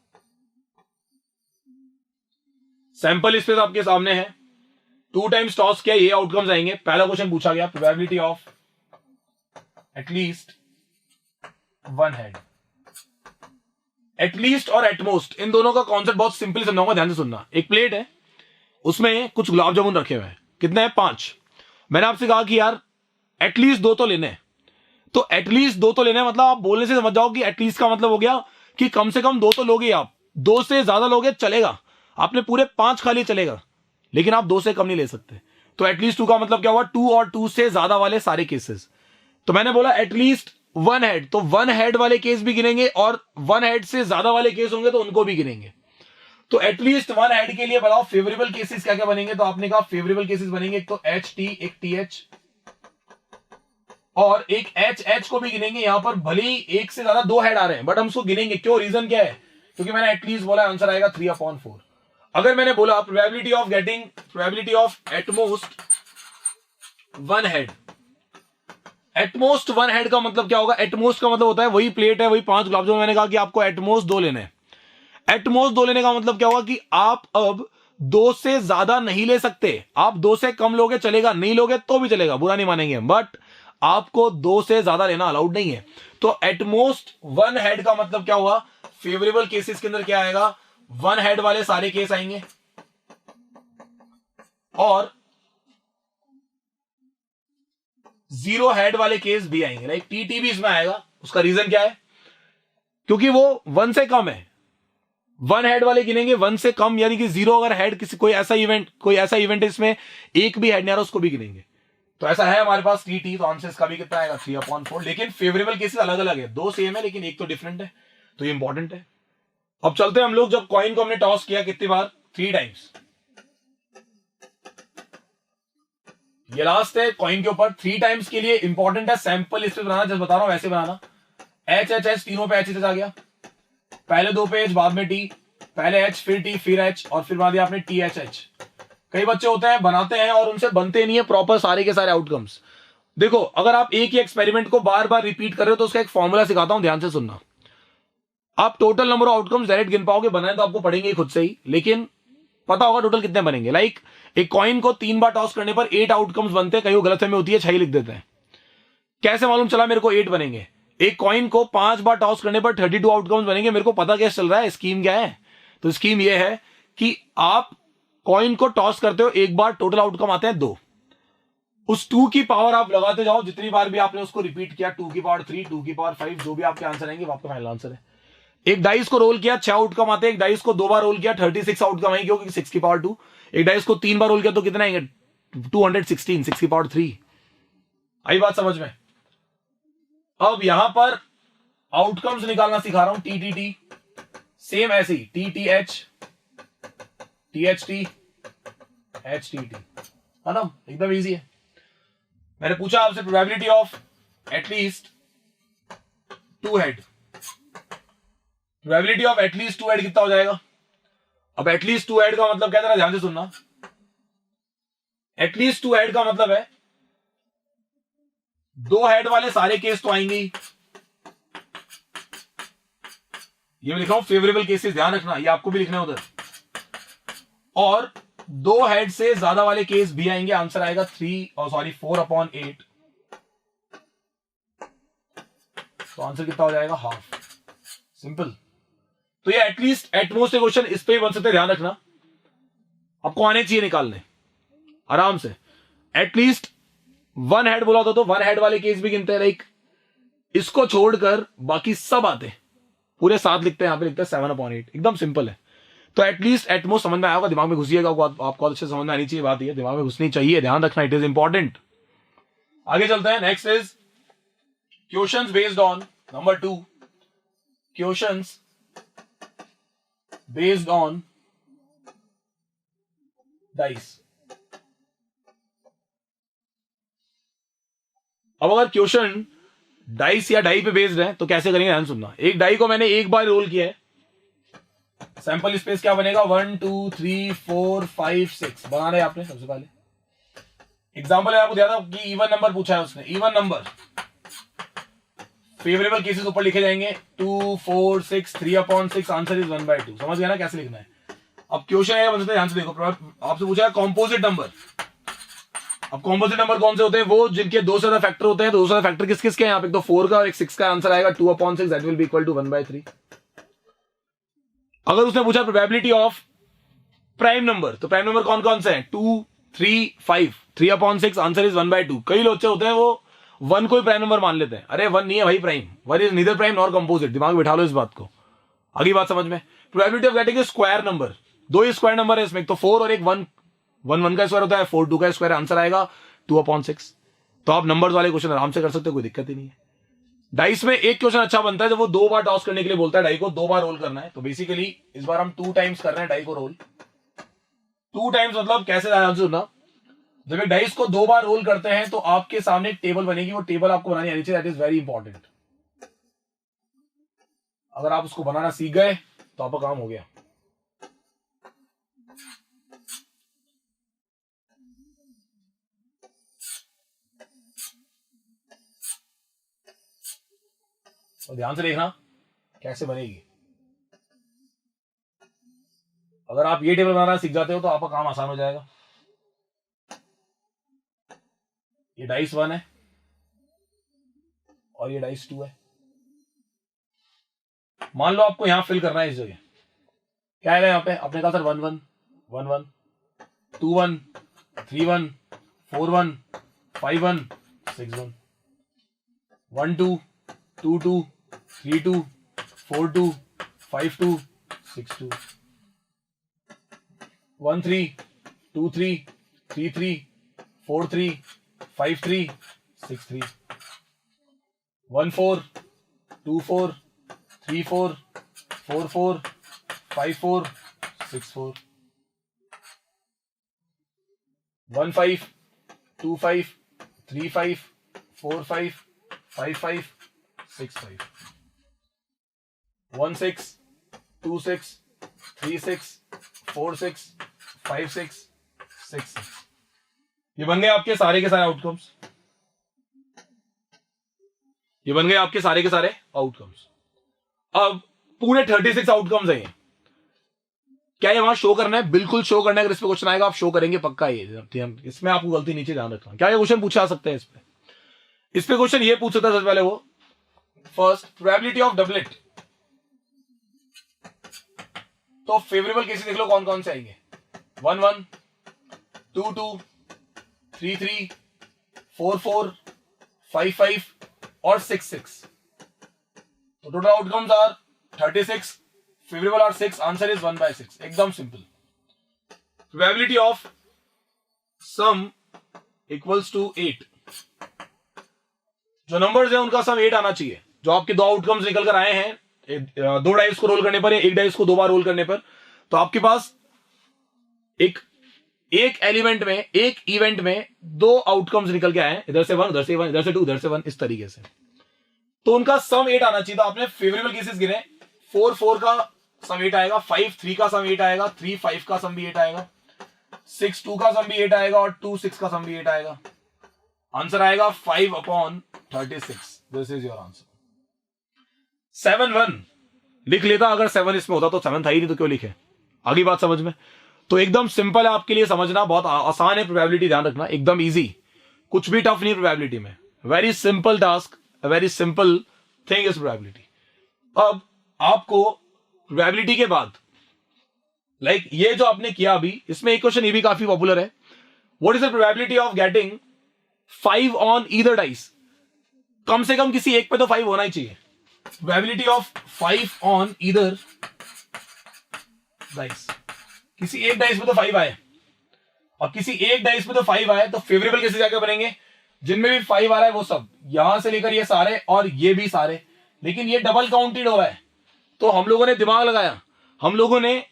[SPEAKER 1] सैंपल स्पेस आपके सामने है, 2 टाइम्स टॉस किया, ये आउटकम्स आएंगे. पहला क्वेश्चन पूछा गया, probability of at least 1 head. At least और एटमोस्ट, इन दोनों का कॉन्सेप्ट बहुत सिंपल समझाऊंगा, ध्यान से सुनना. एक प्लेट है, उसमें कुछ गुलाब जामुन रखे हुए हैं. कितने हैं, 5. मैंने आपसे कहा कि यार एटलीस्ट 2 तो लेने हैं. तो एटलीस्ट 2 तो लेने मतलब आप बोलने से समझ जाओ कि एटलीस्ट का मतलब हो गया कि कम से कम 2 तो लोगे आप. 2 से ज्यादा लोगे चलेगा, आपने पूरे 5 खा लिए चलेगा, लेकिन आप 2 से कम नहीं ले सकते. तो एटलीस्ट 2 का मतलब क्या हुआ, 2 और 2 से ज्यादा वाले सारे केसेस. तो मैंने बोला एटलीस्ट 1 हेड, तो 1 हेड वाले केस भी गिनेंगे और 1 हेड से ज्यादा वाले केस होंगे तो उनको भी गिनेंगे. तो एटलीस्ट 1 हेड के लिए बताओ फेवरेबल केसेस क्या क्या बनेंगे. तो आपने कहा फेवरेबल केसेस बनेंगे एक तो HT, एक TH और एक HH को भी गिनेंगे. यहां पर भले ही 1 से ज्यादा 2 हेड आ रहे हैं, बट हम उसको गिनेंगे. क्यों, रीजन क्या है, क्योंकि मैंने एटलीस्ट बोला, आंसर आएगा 3/4. अगर मैंने बोला probability of getting, probability of at most 1 head, at most 1 head का मतलब क्या होगा. एटमोस्ट का मतलब होता है वही प्लेट है, वही 5 गुलाब जामुन. मैंने कहा कि आपको एटमोस्ट 2 लेने हैं. एटमोस्ट 2 लेने का मतलब क्या होगा कि आप अब 2 से ज्यादा नहीं ले सकते. आप 2 से कम लोगे चलेगा, नहीं लोगे तो भी चलेगा, बुरा नहीं मानेंगे, बट आपको 2 से ज्यादा लेना अलाउड नहीं है. तो एटमोस्ट 1 हेड का मतलब क्या हुआ, फेवरेबल केसेस के अंदर क्या आएगा, 1 हेड वाले सारे केस आएंगे और 0 हेड वाले केस भी आएंगे. लाइक TT भी इसमें आएगा. उसका रीजन क्या है, क्योंकि वो 1 से कम है. 1 हेड वाले गिनेंगे, 1 से कम यानी कि 0 अगर हेड किसी कोई ऐसा इवेंट है इसमें एक भी हेड नहीं आ रहा, उसको भी गिनेंगे. तो ऐसा है हमारे पास TT. तो आंसर इसका भी कितना आएगा, 3/4. लेकिन फेवरेबल केसेस अलग अलग है, 2 सेम है लेकिन एक तो डिफरेंट है, तो ये इंपॉर्टेंट है. अब चलते हैं हम लोग, जब कॉइन को हमने टॉस किया कितनी बार, 3 टाइम्स. ये लास्ट है कॉइन के ऊपर. 3 टाइम्स के लिए इंपॉर्टेंट है सैंपल स्पेस बनाना, जैसे बता रहा हूं वैसे बनाना. HH तीनों पे HH आ गया, पहले 2 पे H, बाद में T, पहले H फिर T फिर H और फिर बाद आपने THH. कई बच्चे होते हैं बनाते हैं और उनसे बनते नहीं है प्रॉपर सारे के सारे आउटकम्स. देखो, अगर आप एक ही एक्सपेरिमेंट को बार बार रिपीट कर रहे हो तो उसका एक फॉर्मूला सिखाता हूं, ध्यान से सुनना. आप total number of outcomes direct गिन पाओगे, बनाए तो आपको पड़ेंगे खुद से ही, लेकिन पता होगा टोटल कितने बनेंगे। लाइक एक कॉइन को 3 बार टॉस करने पर 8 आउटकम्स बनते हैं, कहीं वो गलतफहमी होती है 6 लिख देते हैं। कैसे मालूम चला मेरे को 8 बनेंगे? एक कॉइन को 5 बार टॉस करने पर 32 आउटकम्स बनेंगे, मेरे को पता कैसे चल रहा है, स्कीम क्या है? तो स्कीम ये है कि आप कॉइन को टॉस करते हो, एक बार टोटल आउटकम आते हैं 2, उस 2 की पावर आप लगाते जाओ, जितनी बार भी आपने उसको रिपीट किया, 2 की पावर 3, 2 की पावर 5, जो भी आपके आंसर आएंगे वो आपका फाइनल आंसर है। एक डाइस को रोल किया 6 आउटकम आते हैं, एक डाइस को 2 बार रोल किया 36 आउटकम आएंगे, क्योंकि 6 की पावर 2। एक डाइस को 3 बार रोल किया तो कितना आएंगे? 216, 6 की पावर 3। आई बात समझ में? अब यहां पर आउटकम्स निकालना सिखा रहा हूं, टी, सेम ऐसे ही TTH, THT, HTT, खत्म, एकदम इजी है। मैंने पूछा आपसे probability of at least 2 head, probability of at least 2 head कितना हो जाएगा? अब एटलीस्ट 2 हेड का मतलब क्या है, ध्यान से सुनना। एटलीस्ट 2 हेड का मतलब है 2 हेड वाले सारे केस तो आएंगे ही। ये मैं लिख रहा हूं फेवरेबल केसेस, ध्यान रखना, ये आपको भी लिखना है उधर। और 2 हेड से ज्यादा वाले केस भी आएंगे, आंसर आएगा 4/8। तो आंसर कितना हो जाएगा? हाफ। सिंपल। तो ये एटलीस्ट एटमोस्ट क्वेश्चन इस पे ही बन सकते, ध्यान रखना, आपको आने चाहिए निकालने आराम से। एटलीस्ट 1 हेड बोला होता तो 1 हेड वाले केस भी गिनते हैं, लाइक इसको छोड़कर बाकी सब आते, पूरे 7 लिखते हैं, यहां पे लिखते हैं 7/8, एकदम सिंपल है। तो एटलीस्ट एटमोस्ट समझ में आया होगा, दिमाग में घुसिएगा, आपको अच्छे समझ में आनी चाहिए बात, ये दिमाग में घुसनी चाहिए, ध्यान रखना, इट इज इंपॉर्टेंट। आगे चलते हैं, next is questions based on number 2, questions based on dice. अब अगर क्वेश्चन डाइस या डाई पे बेस्ड है तो कैसे करेंगे, ध्यान सुनना। एक डाई को मैंने एक बार रोल किया है, सैंपल स्पेस क्या बनेगा? 1 2 3 4 5 6 बना रहे आपने। सबसे पहले एग्जांपल है, आपको दिया था कि इवन नंबर पूछा है उसने, इवन नंबर फेवरेबल केसेस ऊपर लिखे जाएंगे 2 4 6 3/6, आंसर इज 1/2। समझ गया ना कैसे लिखना है? अब क्वेश्चन है बन सकता है, ध्यान से देखो, आपसे पूछा है कॉम्पोजिट नंबर। अब कॉम्पोजिट नंबर कौन से होते हैं? वो जिनके 2 से ज्यादा फैक्टर होते हैं। तो 2 से ज्यादा फैक्टर किस किस के हैं? यहाँ पे तो 4 का और एक 6 का, आंसर आएगा 2/6, that will be equal to 1/3। अगर उसने पूछा प्रोबेबिलिटी ऑफ प्राइम नंबर, तो प्राइम नंबर कौन कौन से हैं? 2 3 5, 3/6, आंसर इज 1/2। कई लोग होते हैं वो 1 को ही प्राइम नंबर मान लेते हैं, अरे 1 नहीं है भाई prime, 1 is neither prime nor composite, दिमाग में बिठा लो इस बात को। अगली बात समझ में, probability of getting square number, 2 he square number है इसमें, तो 4 और एक 1, 1 का स्क्वायर होता है, 4 2 का स्क्वायर, आंसर आएगा 2/6। तो आप नंबर्स वाले क्वेश्चन आराम से कर सकते हो, कोई दिक्कत ही नहीं है। डाइस में एक क्वेश्चन अच्छा बनता है जब वो 2 बार टॉस करने के लिए बोलता है, डाई को 2 बार रोल करना है। तो बेसिकली इस बार हम 2 टाइम्स कर रहे हैं डाई को रोल। 2 टाइम्स मतलब कैसे, ध्यान से सुनना, जब एक डाइस को 2 बार रोल करते हैं तो आपके सामने एक टेबल बनेगी, वो टेबल आपको बनानी आनी चाहिए, दैट इज वेरी इंपॉर्टेंट। अगर आप उसको बनाना सीख गए तो आपका काम हो गया। तो ध्यान से देखना कैसे बनेगी। अगर आप ये टेबल बनाना सीख जाते हो तो आपका काम आसान हो जाएगा। ये डाइस 1 है और ये डाइस 2 है। मान लो आपको यहां फिल करना है इस जगह, क्या है यहां पे? आपने कहा सर 1 1 1 1 2 1 3 1 4 1 5 1 6 1 1 2 2 2 3 2 4 2 5 2 6 2 1 3 2 3 3 3 4 3 5 3 6 3 1 4 2 4 3 4 4 4 5 4 6 4 1 5 2 5 3 5 4 5 5 5 6 5 1 6 2 6 3 6 4 6 5 6 6 6। ये बन गए आपके सारे के सारे आउटकम्स। ये बन गए आपके सारे के सारे आउटकम्स। अब पूरे 36 आउटकम्स हैं। क्या ये वहां शो करना है? बिल्कुल शो करना है। अगर इस पे क्वेश्चन आएगा आप शो करेंगे पक्का। ये इसमें आपको गलती नीचे ध्यान रखना। क्या ये क्वेश्चन पूछा सकते हैं इस पे क्वेश्चन ये पूछ सकता है सबसे पहले वो फर्स्ट प्रोबेबिलिटी ऑफ डबलेट। तो फेवरेबल केसेस देख लो कौन कौन से आएंगे। 1-1, 2-2, 3-3, 4-4, 5-5 और 6-6। तो total outcomes are 36, favourable are 6, answer is 1/6। एकदम सिंपल। Probability of sum equals to 8। जो नंबर्स है उनका सम 8 आना चाहिए। जो आपके दो आउटकम्स निकल कर आए हैं, दो डाइस को रोल करने पर या एक डाइस को दो बार रोल करने पर, तो आपके पास एक एलिमेंट में, एक इवेंट में दो आउटकम्स निकल के आए हैं। इधर से 1, उधर से 1, इधर से 2, इधर से 1, इस तरीके से। तो उनका सम 8 आना चाहिए। तो आपने फेवरेबल केसेस गिने। 4-4 का सम 8 आएगा, 5-3 का सम 8 आएगा, 3-5 का सम भी 8 आएगा, 6-2 का सम भी 8 आएगा और 2-6 का सम भी 8 आएगा। आंसर आएगा 5/36। This is your answer. 7-1 लिख लेता अगर 7 इसमें होता, तो 7 था ही नहीं तो क्यों लिखे। आगे बात समझ में। तो एकदम सिंपल है आपके लिए समझना, बहुत आसान है। प्रोबेबिलिटी ध्यान रखना, एकदम इजी, कुछ भी टफ नहीं प्रोबेबिलिटी में। Very simple task, very simple thing is probability. अब आपको प्रोबेबिलिटी के बाद ये जो आपने किया अभी, इसमें एक क्वेश्चन ये भी काफी पॉपुलर है। What is the probability of getting 5 on either dice? कम से कम किसी एक पे तो 5 होना ही चाहिए। Probability of 5 on either dice, किसी एक डाइस पे तो 5 आए, और किसी एक डाइस पे तो 5 आए, तो फेवरेबल कैसे जाकर बनेंगे? जिनमें भी 5 आ रहा है वो सब, यहां से लेकर ये सारे और ये भी सारे। लेकिन ये डबल काउंटेड हो रहा है, तो हम लोगों ने दिमाग लगाया, हम लोगों ने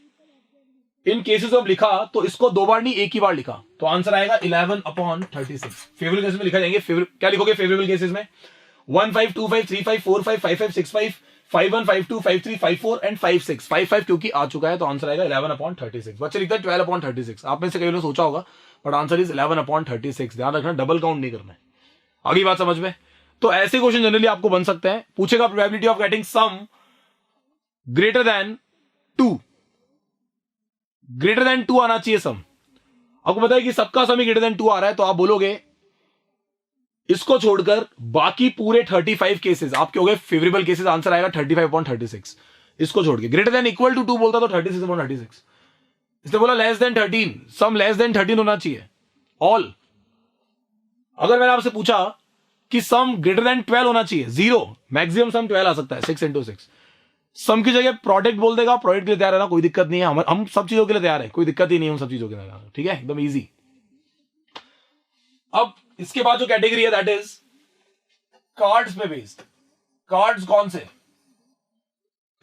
[SPEAKER 1] इन केसेस में लिखा, तो इसको दो बार नहीं एक ही बार लिखा। तो आंसर आएगा 11/36। फेवरेबल केसेस में लिखा जाएंगे। क्या लिखोगे फेवरेबल केसेस में? 1, 5, 2, 5, 3, 5, 4, 5, 5, 5, 6, 5, 5, 1, 5, 2, 5, 3, 5, 4 एंड 5, 6। 5, 5 क्योंकि आ चुका है, तो आंसर आएगा 11/36। बच्चे लिखते हैं 12/36। आप में से कई लोग सोचा होगा, बट आंसर इज 11/36। ध्यान रखना, डबल काउंट नहीं करना है। आगे बात समझ में। तो ऐसे क्वेश्चन जनरली आपको बन सकते हैं। पूछेगा probability of getting some greater than 2। Greater than 2 आना चाहिए सम। आपको पता है कि सबका सम ही ग्रेटर देन 2 आ रहा है, तो आप बोलोगे इसको छोड़कर बाकी पूरे 35 केसेस आपके हो गए फेवरेबल केसेस। आंसर आएगा 35/36। इसको छोड़ के ग्रेटर देन इक्वल टू 2 बोलता तो 36/36। इसने बोला less than 13, sum less than 13 होना चाहिए ऑल। अगर मैंने आपसे पूछा कि सम ग्रेटर देन 12 होना चाहिए, 0, मैक्सिमम सम 12 आ सकता है, 6 × 6। सम की जगह प्रोडक्ट बोल देगा, प्रोडक्ट के लिए तैयार है ना, कोई दिक्कत नहीं है। हम सब चीजों के लिए तैयार है, कोई दिक्कत ही नहीं है उन सब चीजों के लिए। ठीक है, एकदम इजी। अब इसके बाद जो कैटेगरी है दैट इज कार्ड्स पे बेस्ड। कार्ड्स कौन से?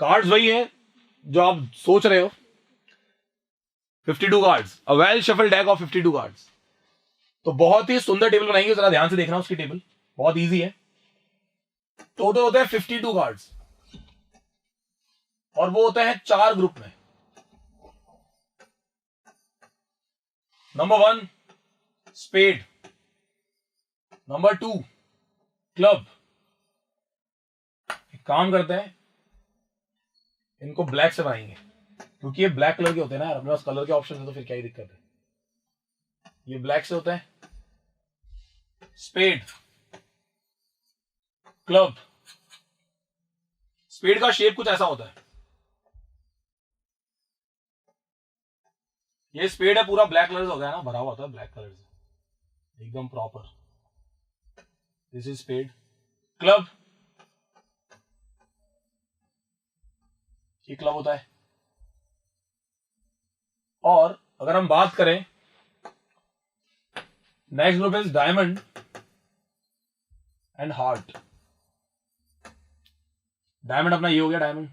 [SPEAKER 1] कार्ड्स वही है जो आप सोच रहे हो, 52 cards, a well shuffle deck of 52 cards. तो बहुत ही सुंदर टेबल बनाएंगे, जरा ध्यान से देखना उसकी टेबल, बहुत इजी है। टोटल होता है 52 कार्ड्स, और वो होता है 4 ग्रुप में। Number 1 spade, number 2 club. एक काम करते हैं, इनको ब्लैक से बनाएंगे, क्योंकि ये ब्लैक कलर के होते हैं ना। अपने पास कलर के ऑप्शन है तो फिर क्या ही दिक्कत है। ये ब्लैक से होता है। Spade, club. स्पेड का शेप कुछ ऐसा होता है। ये स्पेड है, पूरा ब्लैक कलर से होता है ना, भरा हुआ होता है ब्लैक कलर से, एकदम proper. This is spade. Club, ये क्लब होता है। और अगर हम बात करें, next group is diamond and heart. Diamond अपना ये हो गया, डायमंड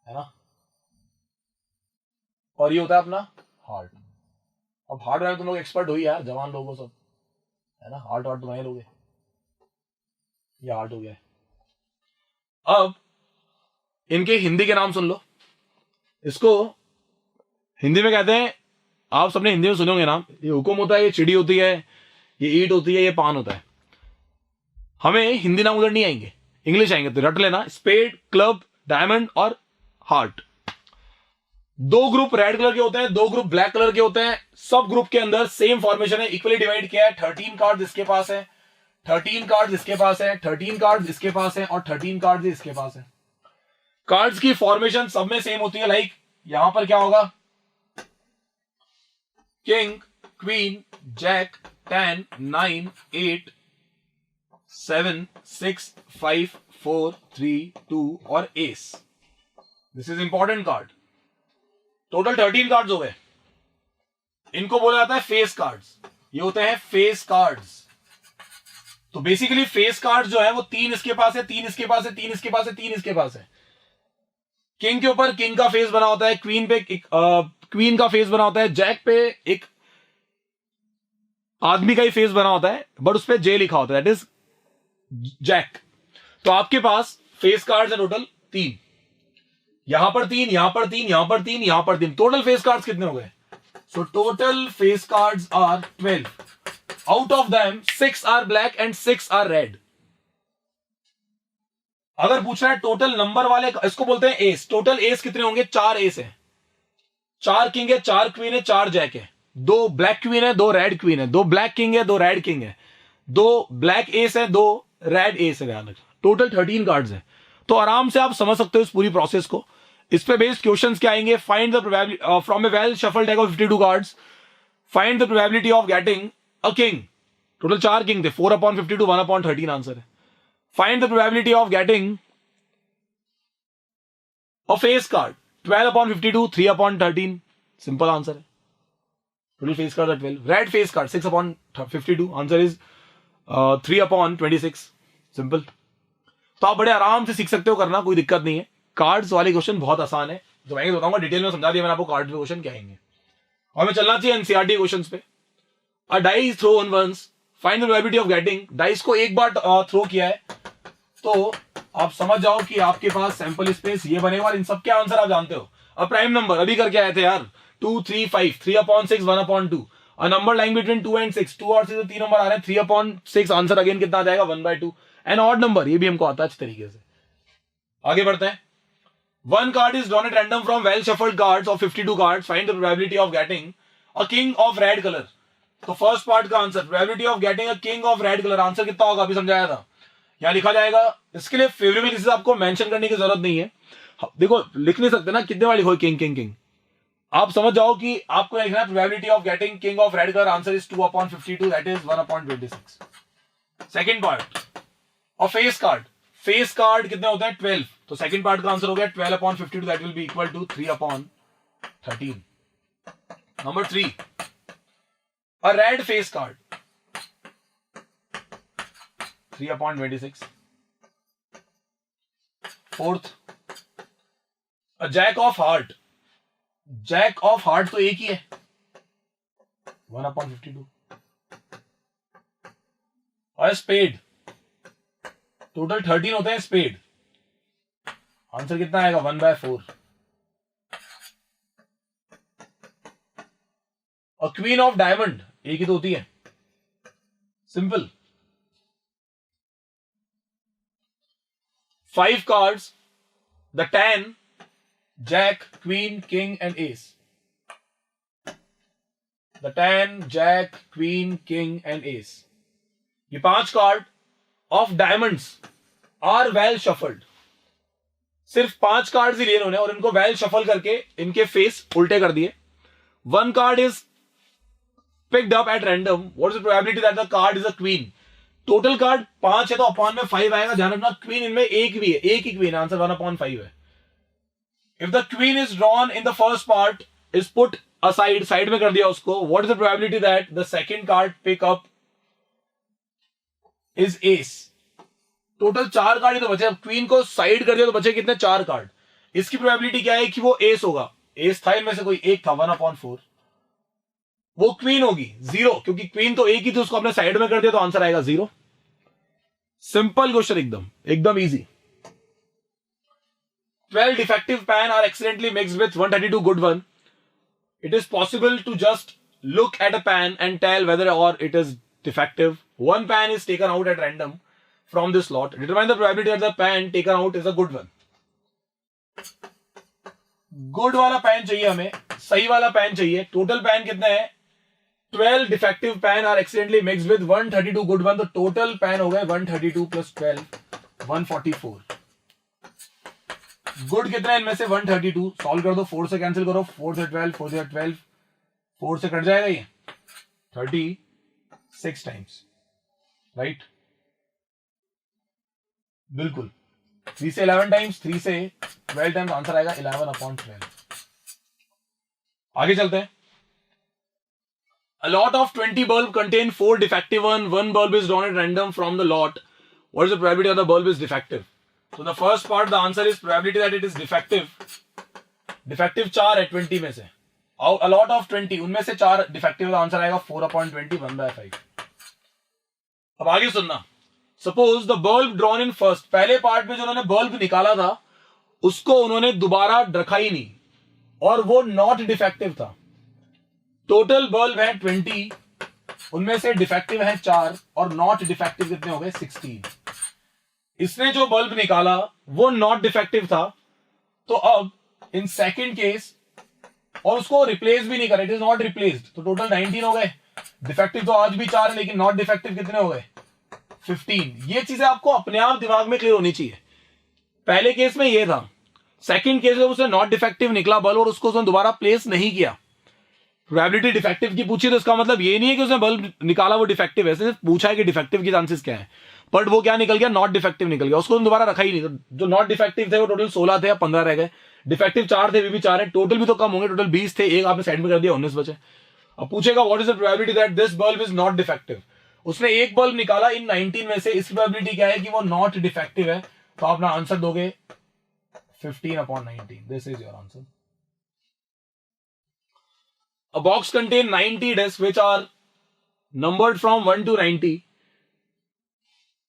[SPEAKER 1] है ना, और ये होता है अपना हार्ट। अब हार्ट में तुम लोग एक्सपर्ट हो ही यार, जवान लोगों सब है ना, हार्ट वार्ट तुम्हारे लोगे। ये हार्ट हो गया है। अब इनके हिंदी के नाम सुन लो। इसको हिंदी में कहते हैं, आप सबने हिंदी में सुने होंगे नाम। ये हुकुम होता है, ये चिड़ी होती है, ये ईट होती है, ये पान होता है। हमें हिंदी नाम उधर नहीं आएंगे, इंग्लिश आएंगे, तो रट लेना, स्पेड, क्लब, डायमंड और हार्ट। दो ग्रुप रेड कलर के होते हैं, दो ग्रुप ब्लैक कलर के होते हैं। सब ग्रुप के अंदर सेम फॉर्मेशन है, इक्वली डिवाइड किया है। 13 कार्ड इसके पास है, 13 कार्ड इसके पास है, 13 कार्ड इसके पास है और 13 कार्ड इसके पास है। कार्ड्स की फॉर्मेशन सब में सेम होती है। लाइक यहां पर क्या होगा, किंग, क्वीन, जैक, 10, 9, 8, 7, 6, 5, 4, 3, 2 और S. This is important card. Total 13 cards हो गए। इनको बोला जाता है फेस कार्ड्स। ये होते हैं फेस कार्ड्स। तो बेसिकली फेस कार्ड्स जो है वो 3 इसके पास है, 3 इसके पास है, 3 इसके पास है, 3 इसके पास है। किंग के ऊपर किंग का फेस बना होता है, क्वीन पे क्वीन का फेस बना होता है, जैक पे एक आदमी का ही फेस बना होता है बट उस पर जे लिखा होता है, दैट इज जैक। तो आपके पास फेस कार्ड्स है टोटल 3, यहां पर 3, यहां पर 3, यहां पर 3, यहां पर 3। टोटल फेस कार्ड्स कितने हो गए? So total face cards are 12। Out of them 6 are black and 6 are red. अगर पूछ रहा है टोटल नंबर वाले, इसको बोलते हैं एस। टोटल एस कितने होंगे? 4 एस है, 4 किंग है, 4 क्वीन है, 4 जैक है, 2 ब्लैक क्वीन है, 2 रेड क्वीन है, 2 ब्लैक किंग है, 2 रेड किंग है, 2 ब्लैक एस है, 2 रेड एस है। ध्यान रखना टोटल 13 कार्ड्स है। तो आराम से आप समझ सकते हो इस पूरी प्रोसेस को। इस पे बेस्ड क्वेश्चंस क्या आएंगे? Find the probability from A well shuffle deck of 52 cards, find the probability of getting a king. Total 4 king थे, 4/52, 1/13 आंसर है। Find the probability of getting a face card, 12/52, 3/13, simple answer है। Total face card है 12। Red face card 6/52, answer is 3/26, simple. तो आप बड़े आराम से सीख सकते हो करना, कोई दिक्कत नहीं है। कार्ड्स वाले क्वेश्चन बहुत आसान है, जो मैं बताऊंगा डिटेल में समझा दिया मैंने आपको कार्ड के क्वेश्चन क्या आएंगे। और मैं चलना चाहिए एनसीईआरटी क्वेश्चंस पे। A dice throw on once, find the probability of getting. Dice को एक बार थ्रो किया है तो आप समझ जाओ कि आपके पास सैंपल स्पेस ये बनेगा और इन सब के आंसर आप जानते हो। अब प्राइम नंबर अभी करके आए थे यार, 2, 3, 5, 3/6, 1/2। A number lying between 2 and 6, 2 और 6 तो 3 नंबर आ रहे हैं, 3/6 आंसर अगेन कितना आ जाएगा? 1/2। एन ऑड नंबर, ये भी हमको आता है अच्छे तरीके से। आगे बढ़ते हैं। One card is drawn at random from well shuffled cards of 52 cards. Find the probability of getting a king of red color. तो फर्स्ट पार्ट का answer, probability of getting a king of red colour, answer कितना होगा? अभी समझाया था, यहां लिखा जाएगा। इसके लिए फेवरेबल केसेस आपको मेंशन करने की जरूरत नहीं है। देखो लिख नहीं सकते ना, कितने बार लिखो किंग किंग किंग। आप समझ जाओ कि आपको लिखना है probability of getting king of red colour, answer is 2/52, that is 1/26। Second part और फेस कार्ड, फेस कार्ड कितने होते हैं? 12। तो सेकंड पार्ट का आंसर हो गया 12/52, that will be equal to 3/13। Number 3, a red face card, 3/26। Fourth, a jack of heart, jack of heart तो एक ही है, 1/52। और स्पेड, टोटल 13 होते हैं स्पेड, आंसर कितना आएगा? 1/4। और क्वीन ऑफ डायमंड एक ही तो होती है, simple. 5 cards, the 10, jack, queen, king and ace. The 10, jack, queen, king and ace, ये 5 card of diamonds are well shuffled. सिर्फ 5 कार्ड्स ही लिए इन्होंने और इनको वेल शफल करके इनके फेस उल्टे कर दिए। 1 card is picked up at random. What is the probability that the card is a queen? Total card 5 है तो अपॉन में 5 आएगा। ध्यान रखना क्वीन इनमें एक भी है, एक ही क्वीन, आंसर 1/5 है। If the queen is drawn in the first part is put aside, side में कर दिया उसको, what is the probability that the second card pick up is ace. Total 4 card ही तो बचे, अब क्वीन को साइड कर दिया तो बचे कितने? 4 कार्ड। इसकी प्रोबेबिलिटी क्या है कि वो एस होगा, एस था इनमें से कोई एक था, 1/4। वो क्वीन होगी 0, क्योंकि क्वीन तो एक ही थी, उसको अपने साइड में कर दिया तो आंसर आएगा 0। सिंपल क्वेश्चन, एकदम एकदम easy. 12 defective pan are accidentally mixed with 132 good one. It is possible to just look at a pan and tell whether or it is defective. One pan is taken out at random. from this lot. Determine the probability that the pan taken out is a good one. Good वाला pan चाहिए हमें, सही वाला pan चाहिए. Total pan कितने हैं? 12 defective pen are accidentally mixed with 132 good one. तो total pen हो गए 132 प्लस 12 144. गुड कितना है इनमें से? 132. सॉल्व कर दो, 4 से कैंसिल करो, 4 से 12, 4 से 12, 4 से कट जाएगा ये 36 टाइम्स, राइट? बिल्कुल. 3 से 11 टाइम्स, 3 से 12 टाइम्स, आंसर आएगा 11/12. आगे चलते हैं. A lot of 20 bulb contain 4 defective one bulb is drawn at random from the lot. What is the probability that the bulb is defective? So the first part, the answer is probability that it is defective. Defective 4 है 20 में से. A lot of 20, उनमें से 4 defective, का answer आएगा 4/20, 1/5. अब आगे सुनना. Suppose the bulb drawn in first, पहले पार्ट में जो उन्होंने बल्ब निकाला था उसको उन्होंने दोबारा रखा ही नहीं और वो नॉट डिफेक्टिव था. टोटल बल्ब है 20, उनमें से डिफेक्टिव है 4 और नॉट डिफेक्टिव कितने हो गए? 16. इसने जो बल्ब निकाला वो नॉट डिफेक्टिव था, तो अब इन सेकंड केस, और उसको रिप्लेस भी नहीं करा, इट इज नॉट रिप्लेस्ड, तो टोटल 19 हो गए. डिफेक्टिव तो आज भी 4 है, लेकिन नॉट डिफेक्टिव कितने हो गए? 15. ये चीजें आपको अपने आप दिमाग में क्लियर होनी चाहिए. पहले केस में ये था, सेकंड केस में उसने नॉट डिफेक्टिव निकला बल्ब और उसको उसने दोबारा प्लेस नहीं किया. प्रोबेबिलिटी डिफेक्टिव की पूछी तो इसका मतलब ये नहीं है कि उसने बल्ब निकाला वो डिफेक्टिव है, सिर्फ पूछा है कि डिफेक्टिव के चांसेस क्या है, बट वो क्या निकल गया? नॉट डिफेक्टिव निकल गया. उसको दोबारा रखा ही नहीं. तो जो नॉट डिफेक्टिव थे वो टोटल 16 थे या 15 रह गए. डिफेक्टिव 4 थे, भी 4 है. टोटल भी तो कम होंगे, टोटल 20 थे, एक आपने साइड में कर दिया, 19 बचे. अब पूछेगा what is the probability that this bulb is not defective. उसने एक बल्ब निकाला इन 19 में से, इसकी प्रोबेबिलिटी क्या है कि वो नॉट डिफेक्टिव है. तो आप अपना आंसर दोगे 15/19. This is your answer. A box contain 90 discs which are numbered from 1 to 90.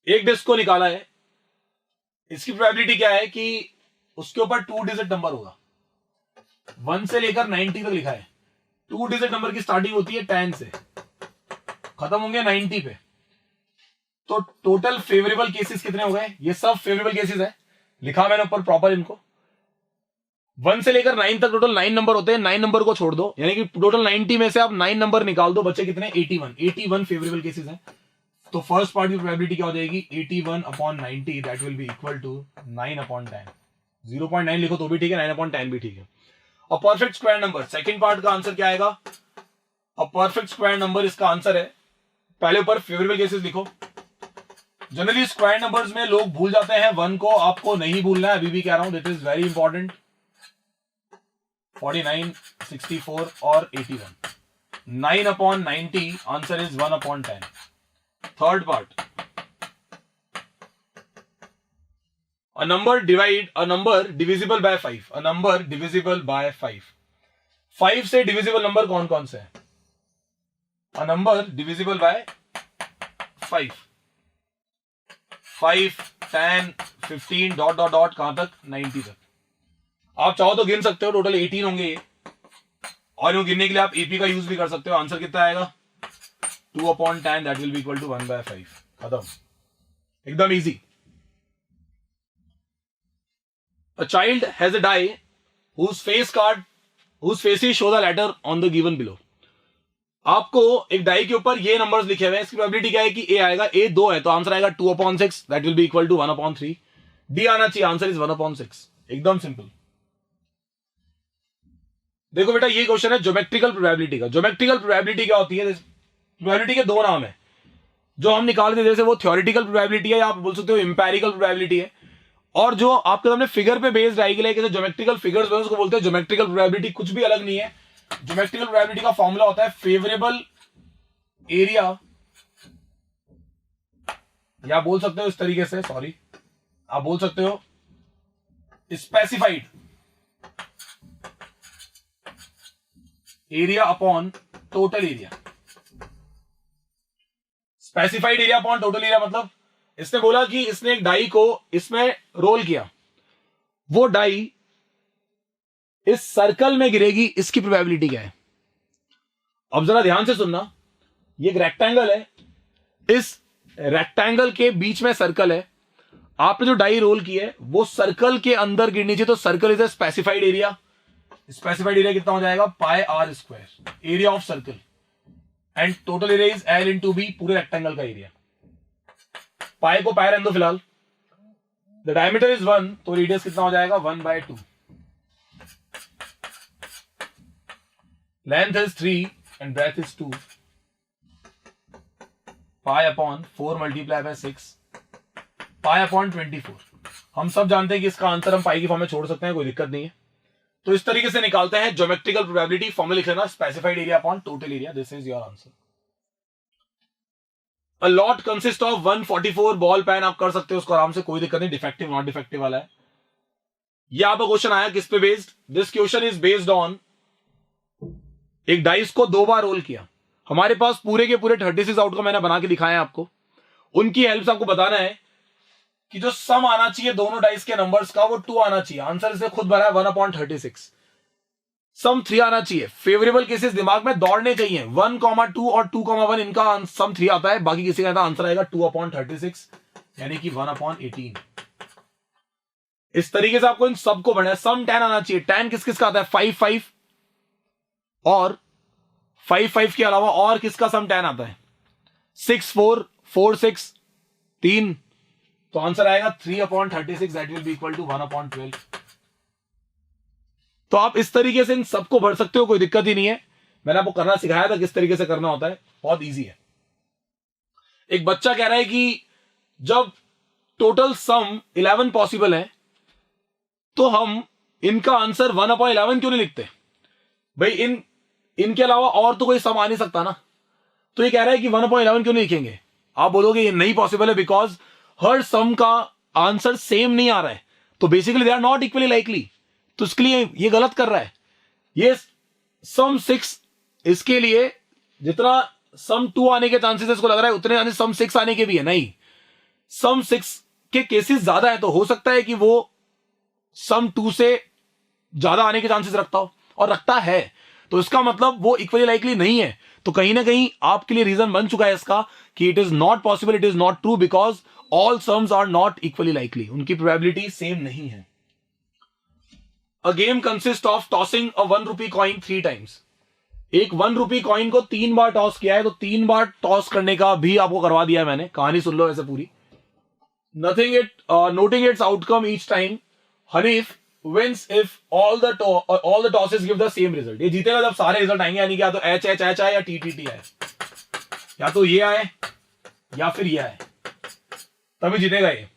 [SPEAKER 1] एक डिस्क को निकाला है, इसकी प्रोबेबिलिटी क्या है कि उसके ऊपर 2 डिजिट नंबर होगा. 1 से लेकर 90 तक लिखा है. 2 डिजिट नंबर की स्टार्टिंग होती है 10 से, खत्म होंगे 90 पे. तो टोटल फेवरेबल केसेस कितने हो गए? ये सब फेवरेबल केसेस है, लिखा मैंने ऊपर प्रॉपर इनको. 1 से लेकर 9 तक टोटल 9 नंबर होते हैं. 9 नंबर को छोड़ दो, यानी कि टोटल 90 में से आप 9 नंबर निकाल दो, बच्चे कितने? 81 फेवरेबल केसेस हैं. तो फर्स्ट पार्ट की प्रोबेबिलिटी क्या हो जाएगी? 81/90, that will be equal to 9/10. 0.9 लिखो तो भी ठीक है, 9/10 भी ठीक है. और perfect square number, second part का आंसर क्या आएगा? अब परफेक्ट स्क्वायर नंबर इसका आंसर है, पहले ऊपर फेवरेबल केसेस लिखो. जनरली स्क्वायर नंबर्स में लोग भूल जाते हैं 1 को, आपको नहीं भूलना है, अभी भी कह रहा हूं, दिट इज वेरी इंपॉर्टेंट. 49, 64 और 81. 9/90, answer is 1/10. Third part, a number divisible by 5. A number divisible by 5. 5 से डिविजिबल नंबर कौन कौन से हैं? A number divisible by 5. 5, 10, 15 dot dot dot कहां तक? 90 तक. आप चाहो तो गिन सकते हो, टोटल 18 होंगे ये, और यूं गिनने के लिए आप एपी का यूज भी कर सकते हो. आंसर कितना आएगा? 2/10, that will be equal to 1/5. खत्म, एकदम easy. A child has a die whose faces show the letter on the given below. आपको एक डाई के ऊपर ये नंबर्स लिखे हुए हैं, इसकी प्रोबेबिलिटी क्या है कि ए आएगा? ए 2 है, तो आंसर आएगा 2/6, that will be equal to 1/3. D आना चाहिए, आंसर इज 1/6. एकदम सिंपल. देखो बेटा, ये क्वेश्चन है ज्योमेट्रिकल प्रोबेबिलिटी का. ज्योमेट्रिकल प्रोबेबिलिटी क्या होती है? प्रोबेबिलिटी के 2 नाम है जो हम निकालते हैं, जैसे वो थ्योरेटिकल प्रोबेबिलिटी है, या आप बोल सकते हो इंपेरिकल प्रोबेबिलिटी है, और जो आपके सामने फिगर पे बेस्ड आएगी, लाइक ज्योमेट्रिकल फिगर्स उसको बोलते हैं ज्योमेट्रिकल प्रोबेबिलिटी. कुछ भी अलग नहीं है. ज्योमेट्रिकल प्रोबेबिलिटी का फॉर्मूला होता है फेवरेबल एरिया, या बोल सकते हो इस तरीके से, सॉरी, आप बोल सकते हो specified area upon total area. Specified area upon total area मतलब इसने बोला कि इसने एक डाई को इसमें रोल किया, वो डाई इस सर्कल में गिरेगी, इसकी प्रोबेबिलिटी क्या है? अब जरा ध्यान से सुनना, ये एक रेक्टेंगल है, इस रेक्टेंगल के बीच में सर्कल है, आपने जो डाई रोल की है वो सर्कल के अंदर गिरनी चाहिए, तो circle is a specified area. Specified area कितना हो जाएगा, pi r square, area of circle, and total area is L into B, पूरे रेक्टेंगल का एरिया। पाई को पाई रहने दो फिलहाल। द डायमीटर इज 1, तो रेडियस कितना हो जाएगा 1/2। Length is 3 and breadth is 2। Pi upon 4 multiply by 6, pi upon 24। हम सब जानते हैं कि इसका आंसर हम पाई की फॉर्म में छोड़ सकते हैं, कोई दिक्कत नहीं है। तो इस तरीके से निकालते हैं ज्योमेट्रिकल प्रोबेबिलिटी। फॉर्मूला लिख लेना, specified area upon total area, this is your answer. A lot consist of 144 ball pen, आप कर सकते हो उसको आराम से, कोई दिक्कत नहीं। डिफेक्टिव नॉट डिफेक्टिव वाला है। ये आपका क्वेश्चन आया किस पे based, this question is based on एक डाइस को 2 बार रोल किया। हमारे पास पूरे के पूरे 36 आउटकम मैंने बना के दिखाए हैं आपको। उनकी हेल्प से आपको बताना है कि जो सम आना चाहिए दोनों डाइस के नंबर्स का वो 2 आना चाहिए। आंसर इसे खुद भरा है 1/36। सम 3 आना चाहिए। फेवरेबल केसेस दिमाग में दौड़ने चाहिए। 1,2 और 2,1 इनका सम 3 आता है, बाकी किसी का आंसर आएगा 2/36 यानी कि 1/18। इस तरीके से आपको इन सबको बढ़ना है। सम 10 आना चाहिए। 10 किस किस का आता है, 5 5 और 5 5 के अलावा और किसका सम 10 आता है, 6 4 4 6 3। तो आंसर आएगा 3/36, that will be equal to 1/12। तो आप इस तरीके से इन सबको भर सकते हो, कोई दिक्कत ही नहीं है। मैंने आपको करना सिखाया था किस तरीके से करना होता है, बहुत इजी है। एक बच्चा कह रहा है कि जब टोटल सम 11 पॉसिबल है तो हम इनका आंसर 1/11 क्यों नहीं लिखते भाई, इनके अलावा और तो कोई सम आ नहीं सकता ना। तो ये कह रहा है कि 1/11 क्यों नहीं लिखेंगे। आप बोलोगे ये नहीं पॉसिबल है बिकॉज हर सम का आंसर सेम नहीं आ रहा है, तो basically they are not equally likely. तो इसके लिए ये गलत कर रहा है। ये सम 6, इसके लिए जितना सम 2 आने के चांसेस इसको लग रहा है उतने सम 6 आने के भी है नहीं। सम 6 के केसेस ज्यादा है, तो हो सकता है कि वो सम 2 से ज्यादा आने के चांसेस रखता हो, और रखता है, तो इसका मतलब वो इक्वली लाइकली नहीं है। तो कहीं ना कहीं आपके लिए रीजन बन चुका है इसका कि it is not possible, it is not true, because all sums are not equally likely, उनकी प्रोबेबिलिटी सेम नहीं है। A game consist of tossing a 1 rupee coin 3 times. एक 1 रुपी कॉइन को 3 बार टॉस किया है, तो 3 बार टॉस करने का भी आपको करवा दिया है मैंने, कहानी सुन लो ऐसे पूरी। Noting it's outcome each time, Hanif wins if all the tosses give the same result। ये जीतेगा जब सारे रिजल्ट आएंगे, यानी कि या तो एच एच एच आए या टी टी टी आए, या तो ये आए या फिर ये आए, तभी जीतेगा ये।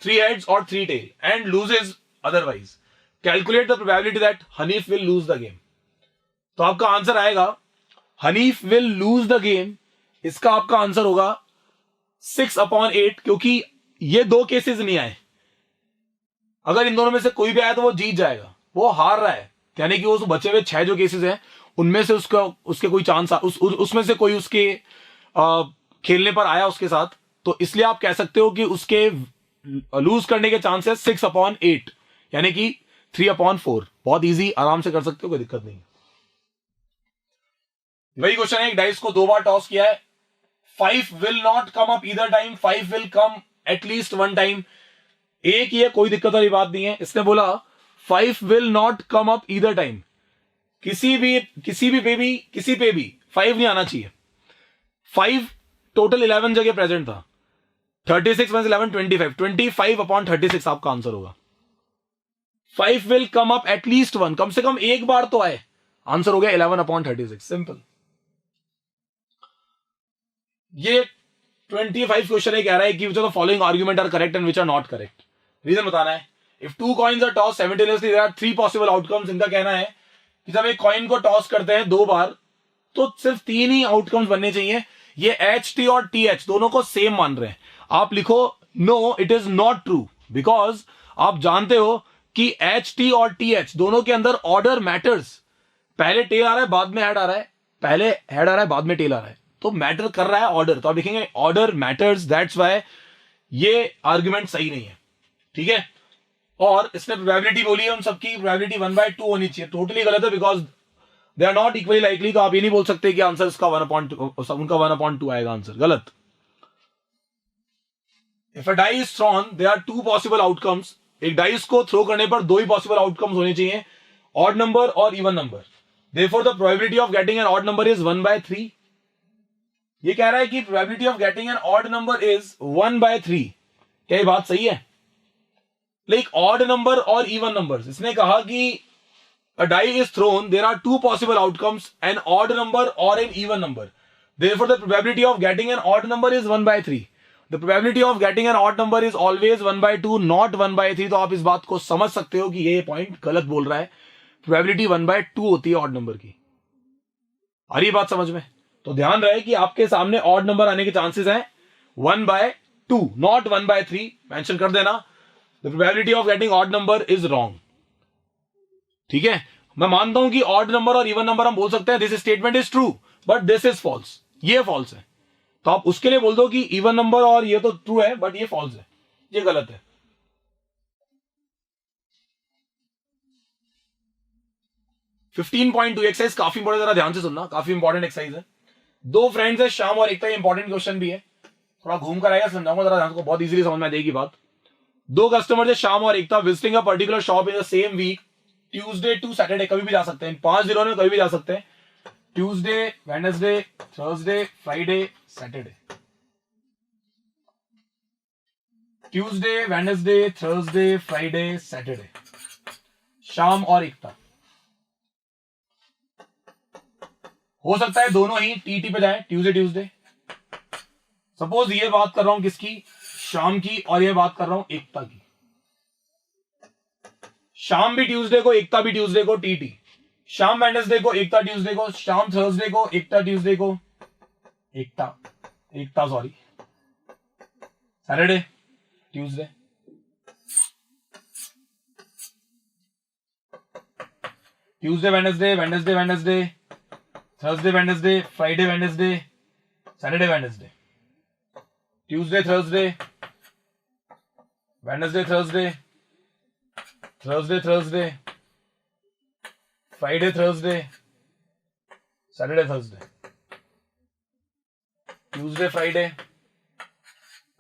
[SPEAKER 1] 3 heads और 3 tail and loses otherwise। Calculate the probability that Hanif will lose the game। तो आपका आंसर आएगा Hanif will lose the game, इसका आपका आंसर होगा 6/8, क्योंकि ये 2 केसेस नहीं आए। अगर इन दोनों में से कोई भी आया तो वो जीत जाएगा, वो हार रहा है, यानी कि वो बचे हुए 6 जो केसेस हैं उनमें से उसके कोई चांस उसमें से कोई उसके खेलने पर आया उसके साथ, तो इसलिए आप कह सकते हो कि उसके लूज करने के चांसेस 6/8 यानी कि 3/4। बहुत इजी, आराम से कर सकते हो, कोई दिक्कत नहीं। वही क्वेश्चन है, एक डाइस को 2 बार टॉस किया है, 5 will not come up either time, 5 will come at least 1 time. एक ही है, कोई दिक्कत वाली बात नहीं है। इसने बोला 5 will not come up either time, किसी पे भी 5 नहीं आना चाहिए। 5 टोटल 11 जगह प्रेजेंट था, 36 में 11 25, 25/36 आपका आंसर होगा। 5 विल कम अप एटलीस्ट 1, कम से कम एक बार तो आए, आंसर हो गया 11/36, सिंपल। ये 25 क्वेश्चन है, कह रहा है कि which of the following argument are correct and which are not correct. Reason बताना है। If 2 coins are toss simultaneously there are 3 possible outcomes. इनका कहना है कि जब एक कॉइन को टॉस करते हैं 2 बार तो सिर्फ 3 ही आउटकम्स बनने चाहिए। ये एच टी और टी एच दोनों को सेम मान रहे हैं। आप लिखो no, it is not true, because आप जानते हो कि एच टी और टी एच दोनों के अंदर ऑर्डर मैटर्स। पहले टेल आ रहा है बाद में हेड आ रहा है, पहले हेड आ रहा है बाद में टेल आ रहा है, तो मैटर कर रहा है ऑर्डर। तो आप लिखेंगे ऑर्डर मैटर्स, दैट्स वाई ये आर्ग्यूमेंट सही नहीं है, ठीक है। और इसने प्रोबेबिलिटी बोली है, उन सबकी प्रोबेबिलिटी 1/2 होनी चाहिए, टोटली गलत है, because they are not equally likely. तो आप ये नहीं बोल सकते कि आंसर इसका 1/2 उनका 1/2 आएगा, आंसर गलत। If a die is thrown there are two possible outcomes, एक डाइस को थ्रो करने पर दो ही पॉसिबल आउटकम्स होने चाहिए, ऑड नंबर और even number. Therefore the probability of getting an odd number is 1/3। ये कह रहा है कि probability of getting an odd number is 1/3। क्या ये बात सही है? लाइक ऑड नंबर और इवन नंबर्स, इसने कहा कि a die is thrown, there are two possible outcomes, an odd number or an even number. Therefore, the probability of getting an odd number is 1/3. The probability of getting an odd number is always 1/2, not 1/3. तो आप इस बात को समझ सकते हो कि ये पॉइंट गलत बोल रहा है। प्रोबेबिलिटी 1/2 होती है ऑड नंबर की। आ रही बात समझ में? तो ध्यान रहे कि आपके सामने ऑड नंबर आने के चांसेस हैं 1/2, नॉट 1/3। मेंशन कर देना। The probability of getting odd number is wrong. ठीक है, मैं मानता हूं कि ऑड नंबर और इवन नंबर हम बोल सकते हैं this statement is true, but this is false, ये फॉल्स है। तो आप उसके लिए बोल दो कि इवन नंबर और ये तो ट्रू है बट ये फॉल्स है, ये गलत है। फिफ्टीन 15.2 एक्सरसाइज काफी इंपॉर्टेंट, जरा ध्यान से सुनना, काफी इंपॉर्टेंट एक्सरसाइज है। दो फ्रेंड्स है श्याम और एकता, इंपॉर्टेंट क्वेश्चन भी है, थोड़ा घूम कर आएगा, समझाऊंगा जरा ध्यान को, बहुत इजीली समझ में आ जाएगी बात। दो कस्टमर है श्याम और Ekta, visiting a particular shop in the same week, Tuesday to Saturday, कभी भी जा सकते हैं, 5 दिनों में कभी भी जा सकते हैं, Tuesday, Wednesday, Thursday, Friday, Saturday. Tuesday, Wednesday, Thursday, Friday, Saturday, Shyam और एकता। हो सकता है दोनों ही टीटी पे जाए, ट्यूसडे ट्यूसडे। सपोज ये बात कर रहा हूं किसकी, श्याम की, और ये बात कर रहा हूं एकता की। शाम भी ट्यूसडे को, एकता भी ट्यूसडे को, टीटी। शाम वेडनेसडे को, एकता ट्यूसडे को, शाम थर्सडे को, एकता ट्यूसडे को, Ekta sorry Saturday, Tuesday. Tuesday Wednesday, Wednesday Wednesday, Thursday Wednesday, Friday Wednesday, Saturday Wednesday. Tuesday Thursday, Wednesday Thursday, Thursday Thursday, Friday Thursday, Saturday Thursday. Tuesday Friday,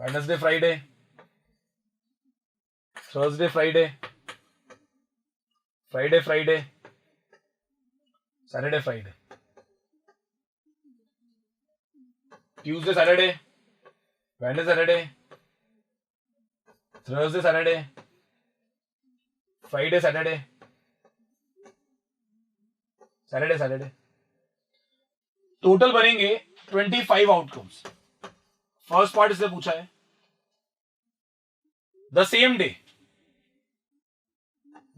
[SPEAKER 1] Wednesday Friday, Thursday Friday, Friday Friday, Saturday Friday. Tuesday Saturday, Wednesday Saturday, Thursday Saturday, Friday Saturday, Saturday Saturday. Total बनेंगे 25 outcomes. First part इससे पूछा है the same day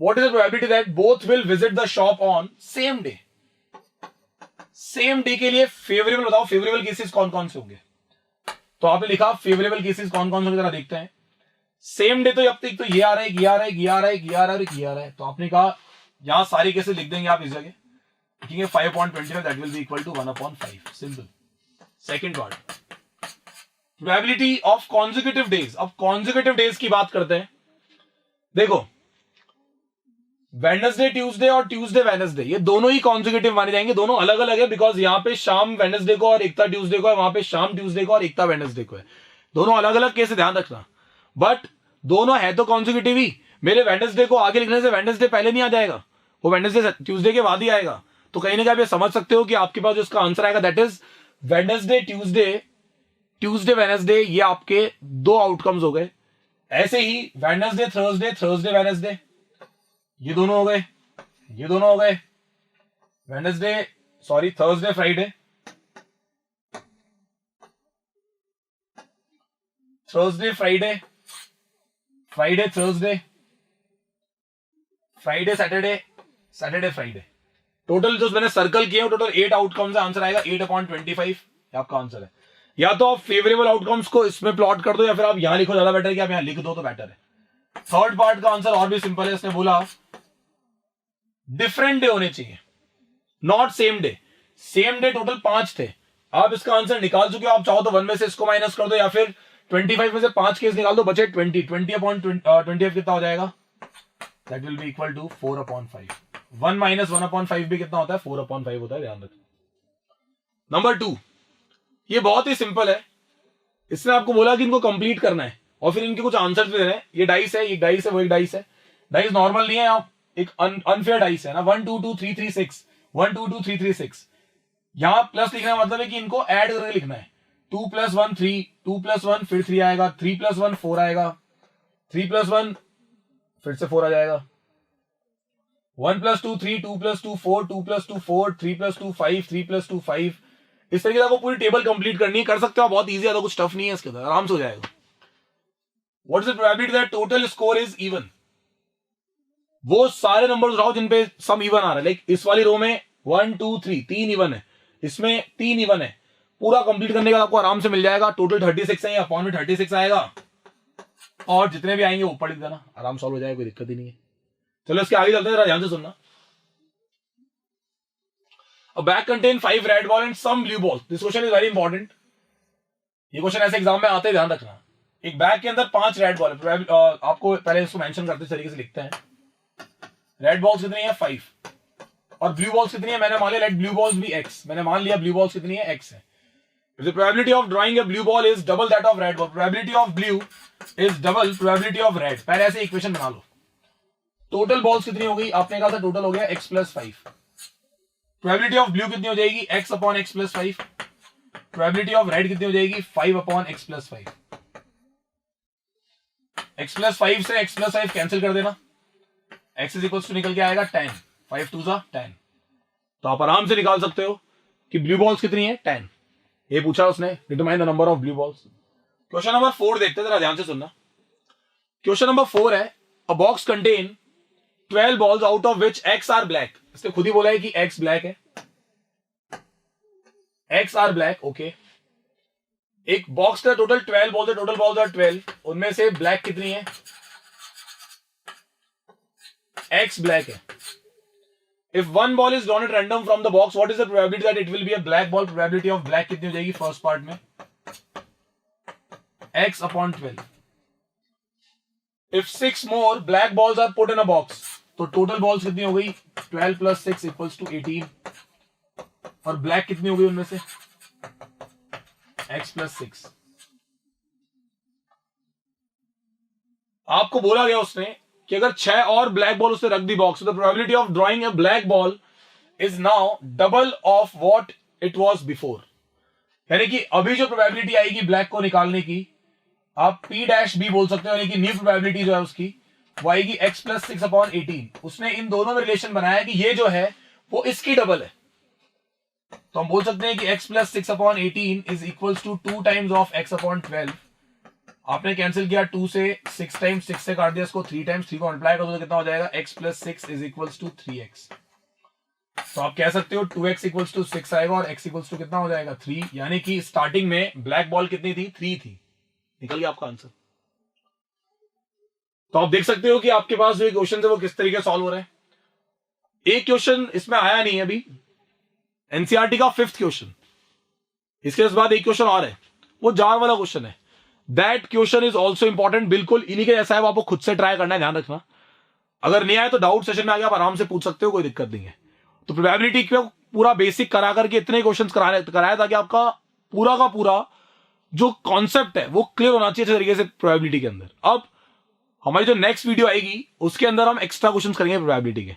[SPEAKER 1] what is the probability that both will visit the shop on same day. Same day के लिए favourable बताओ, favourable cases कौन कौन से होंगे। तो आपने लिखा फेवरेबल केसेस कौन कौन से होंगे, जरा देखते हैं। सेम डे तो अब तक तो ये आ रहा है, ये आ रहा है, ये आ रहा है, ये आ रहा है, ये आ रहा है। तो आपने कहा यहां सारे केसेस लिख देंगे आप इस जगह, लिखेंगे 5.25 that will be equal to 1/5, simple. Second part probability of consecutive days. अब कॉन्जिक्यूटिव डेज की बात करते हैं। देखो वेडनेसडे ट्यूसडे और ट्यूसडे वेडनेसडे ये दोनों ही कॉन्जिक्यूटिव माने जाएंगे, दोनों अलग अलग है, बिकॉज यहाँ पे शाम वेडनेसडे को और एकता ट्यूसडे को है, वहां पे शाम ट्यूसडे को और एकता वेडनेसडे को है, दोनों अलग अलग केस, ध्यान रखना। बट दोनों है तो कॉन्जिक्यूटिव ही। मेरे वेडनेसडे को आगे लिखने से वेडनेसडे पहले नहीं आ जाएगा, वो वेडनेसडे ट्यूसडे के बाद ही आएगा। तो कहीं ना कहीं आप ये समझ सकते हो कि आपके पास जो इसका आंसर आएगा that is Wednesday Tuesday, Tuesday Wednesday, ये आपके दो आउटकम्स हो गए। ऐसे ही वेडनेसडे थर्सडे, थर्सडे वेडनेसडे, ये दोनों हो गए, ये दोनों हो गए। Wednesday sorry Thursday Friday, Thursday Friday, Friday Thursday, Friday Saturday, Saturday Friday. Total जो मैंने सर्कल किए टोटल 8 आउटकम्स है, आंसर आएगा 8/25 आपका आंसर है। या तो आप फेवरेबल आउटकम्स को इसमें प्लॉट कर दो या फिर आप यहां लिखो, ज्यादा बेटर है कि आप यहां लिख दो तो बेटर है। थर्ड पार्ट का आंसर और भी सिंपल है, इसने बोला डिफरेंट डे होने चाहिए, not same day. Same day total 5 थे, आप इसका आंसर निकाल चुके हो। आप चाहो तो 1 में से इसको माइनस कर दो या फिर 25 में से 5 केस निकाल दो, बचे 20। 20/25 कितना हो जाएगा, that will be equal to 4/5। 1 minus 1/5 भी कितना होता है, 4/5 होता है, ध्यान रखना। नंबर 2 ये बहुत ही सिंपल है, इसने आपको बोला कि इनको कंप्लीट करना है और फिर इनके कुछ आंसर्स भी दे रहे हैं। ये डाइस है, ये डाइस है, वो एक डाइस है। डाइस नॉर्मल नहीं है, आप एक अनफेयर डाइस है ना, 1 2 2 3 3 6, 1 2 2 3 3 6। यहां प्लस लिखना मतलब है कि इनको ऐड करके लिखना है। 2 + 1 3, 2 + 1 फिर 3 आएगा, 3 + 1 4 आएगा, 3 + 1 फिर से 4 आ जाएगा, 1 + 2 3, 2 + 2 4, 2 + 2 4, 3 + 2 5, 3 + 2 5। इस तरीके से आपको पूरी टेबल कंप्लीट करनी है। कर सकते हो, बहुत इजी है, तो कुछ टफ नहीं है इसके अंदर, आराम से हो जाएगा। What is the probability that total score is even? वो सारे नंबर्स उठाओ जिन पे सम इवन आ रहा है। लाइक इस वाली रो में 1 2 3 3 इवन है, इसमें 3 इवन है। पूरा कंप्लीट करने के बाद आपको आराम से मिल जाएगा। टोटल 36 है, अपॉन में 36 आएगा, और जितने भी आएंगे वो ऊपर लिख देना, आराम सॉल्व हो जाएगा, कोई दिक्कत ही नहीं है। चलो इसके आगे चलते हैं, जरा ध्यान से सुनना। A bag contain 5 red ball and some blue balls. This question is very important. ये क्वेश्चन ऐसे एग्जाम में आते हैं, ध्यान रखना। एक बैग के अंदर 5 रेड बॉल है। आपको पहले इसको मेंशन करते तरीके से लिखते हैं। रेड बॉल्स कितनी है? 5। और ब्लू बॉल्स कितनी है? मैंने मान लिया लेट ब्लू बॉल्स भी x, मैंने मान लिया ब्लू बॉल्स कितनी है? x है। If the probability of drawing a blue ball is double that of red ball, probability of blue is double probability of red. पहले ऐसे इक्वेशन बना लो। टोटल बॉल्स कितनी हो गई? आपने कहा था टोटल हो गया x + 5। प्रोबेबिलिटी ऑफ ब्लू कितनी हो जाएगी? x upon x + 5। Probability of red कितनी हो जाएगी? 5 अपॉन x + 5। x + 5 से x + 5 कैंसिल कर देना, x इज इक्वल्स टू निकल के आएगा 10, 5 2 = 10। तो आप आराम से निकाल सकते हो कि ब्लू बॉल्स कितनी है? 10। ये पूछा उसने, determine the number of blue balls. Question number 4 देखते हैं, जरा ध्यान से सुनना। क्वेश्चन नंबर 4 है, अ box contain 12 balls out of which x are black. इसने खुद ही बोला है कि x ब्लैक है, x are black, ओके। एक बॉक्स का टोटल 12 बॉल्स है, टोटल बॉल्स आर 12, उनमें से ब्लैक कितनी है? x ब्लैक है। If one ball is drawn at random from the box, what is the probability that it will be a black ball? Probability of black कितनी हो जाएगी first part में? x upon 12. If 6 more black balls are put in a box, तो total balls कितनी हो गई? 12 + 6 = 18। और black कितनी हो गई उनमें से? x + 6। आपको बोला गया उसने कि अगर 6 और ब्लैक बॉल उसने रख दी बॉक्स, तो the probability of drawing a black ball is now double of what it was before. यानी कि अभी जो प्रोबेबिलिटी आएगी ब्लैक को निकालने की, आप P' बोल सकते हो, यानी कि न्यू प्रोबेबिलिटी जो है उसकी वो आएगी x + 6 अपॉन 18। उसने इन दोनों में रिलेशन बनाया कि ये जो है वो इसकी डबल है, तो हम बोल सकते हैं कि x + 6 upon 18 is equals to 2 times of x upon 12। आपने कैंसिल किया 2 से, 6 टाइम्स 6 से काट दिया इसको, 3 टाइम्स 3 को मल्टीप्लाई कर दो तो कितना हो जाएगा? x + 6 is equals to 3x। तो आप कह सकते हो 2x इक्वल्स टू 6 आएगा और x इक्वल्स टू कितना हो जाएगा? 3। यानी कि स्टार्टिंग में ब्लैक बॉल कितनी थी? 3 थी। निकल गया आपका आंसर। तो आप देख सकते हो कि आपके पास जो क्वेश्चन है वो किस तरीके से सॉल्व हो रहे हैं। एक क्वेश्चन इसमें आया नहीं है अभी, एनसीईआरटी का 5th क्वेश्चन। इसके बाद एक क्वेश्चन और है, वो जार वाला क्वेश्चन है। That question is also important, बिल्कुल इन्हीं के जैसा है, वो आपको खुद से ट्राई करना है, ध्यान रखना। अगर नहीं आया तो डाउट सेशन में आगे आप आराम से पूछ सकते हो, कोई दिक्कत नहीं है। तो प्रोबेबिलिटी को पूरा बेसिक करा करके इतने क्वेश्चन कराया ताकि आपका पूरा का पूरा जो कॉन्सेप्ट है वो क्लियर होना चाहिए अच्छे तरीके से प्रोबेबिलिटी के अंदर। अब हमारी जो नेक्स्ट वीडियो आएगी उसके अंदर हम एक्स्ट्रा क्वेश्चंस करेंगे प्रोबेबिलिटी के।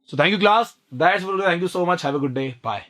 [SPEAKER 1] So thank you class, that's it, thank you so much, have a good day, bye.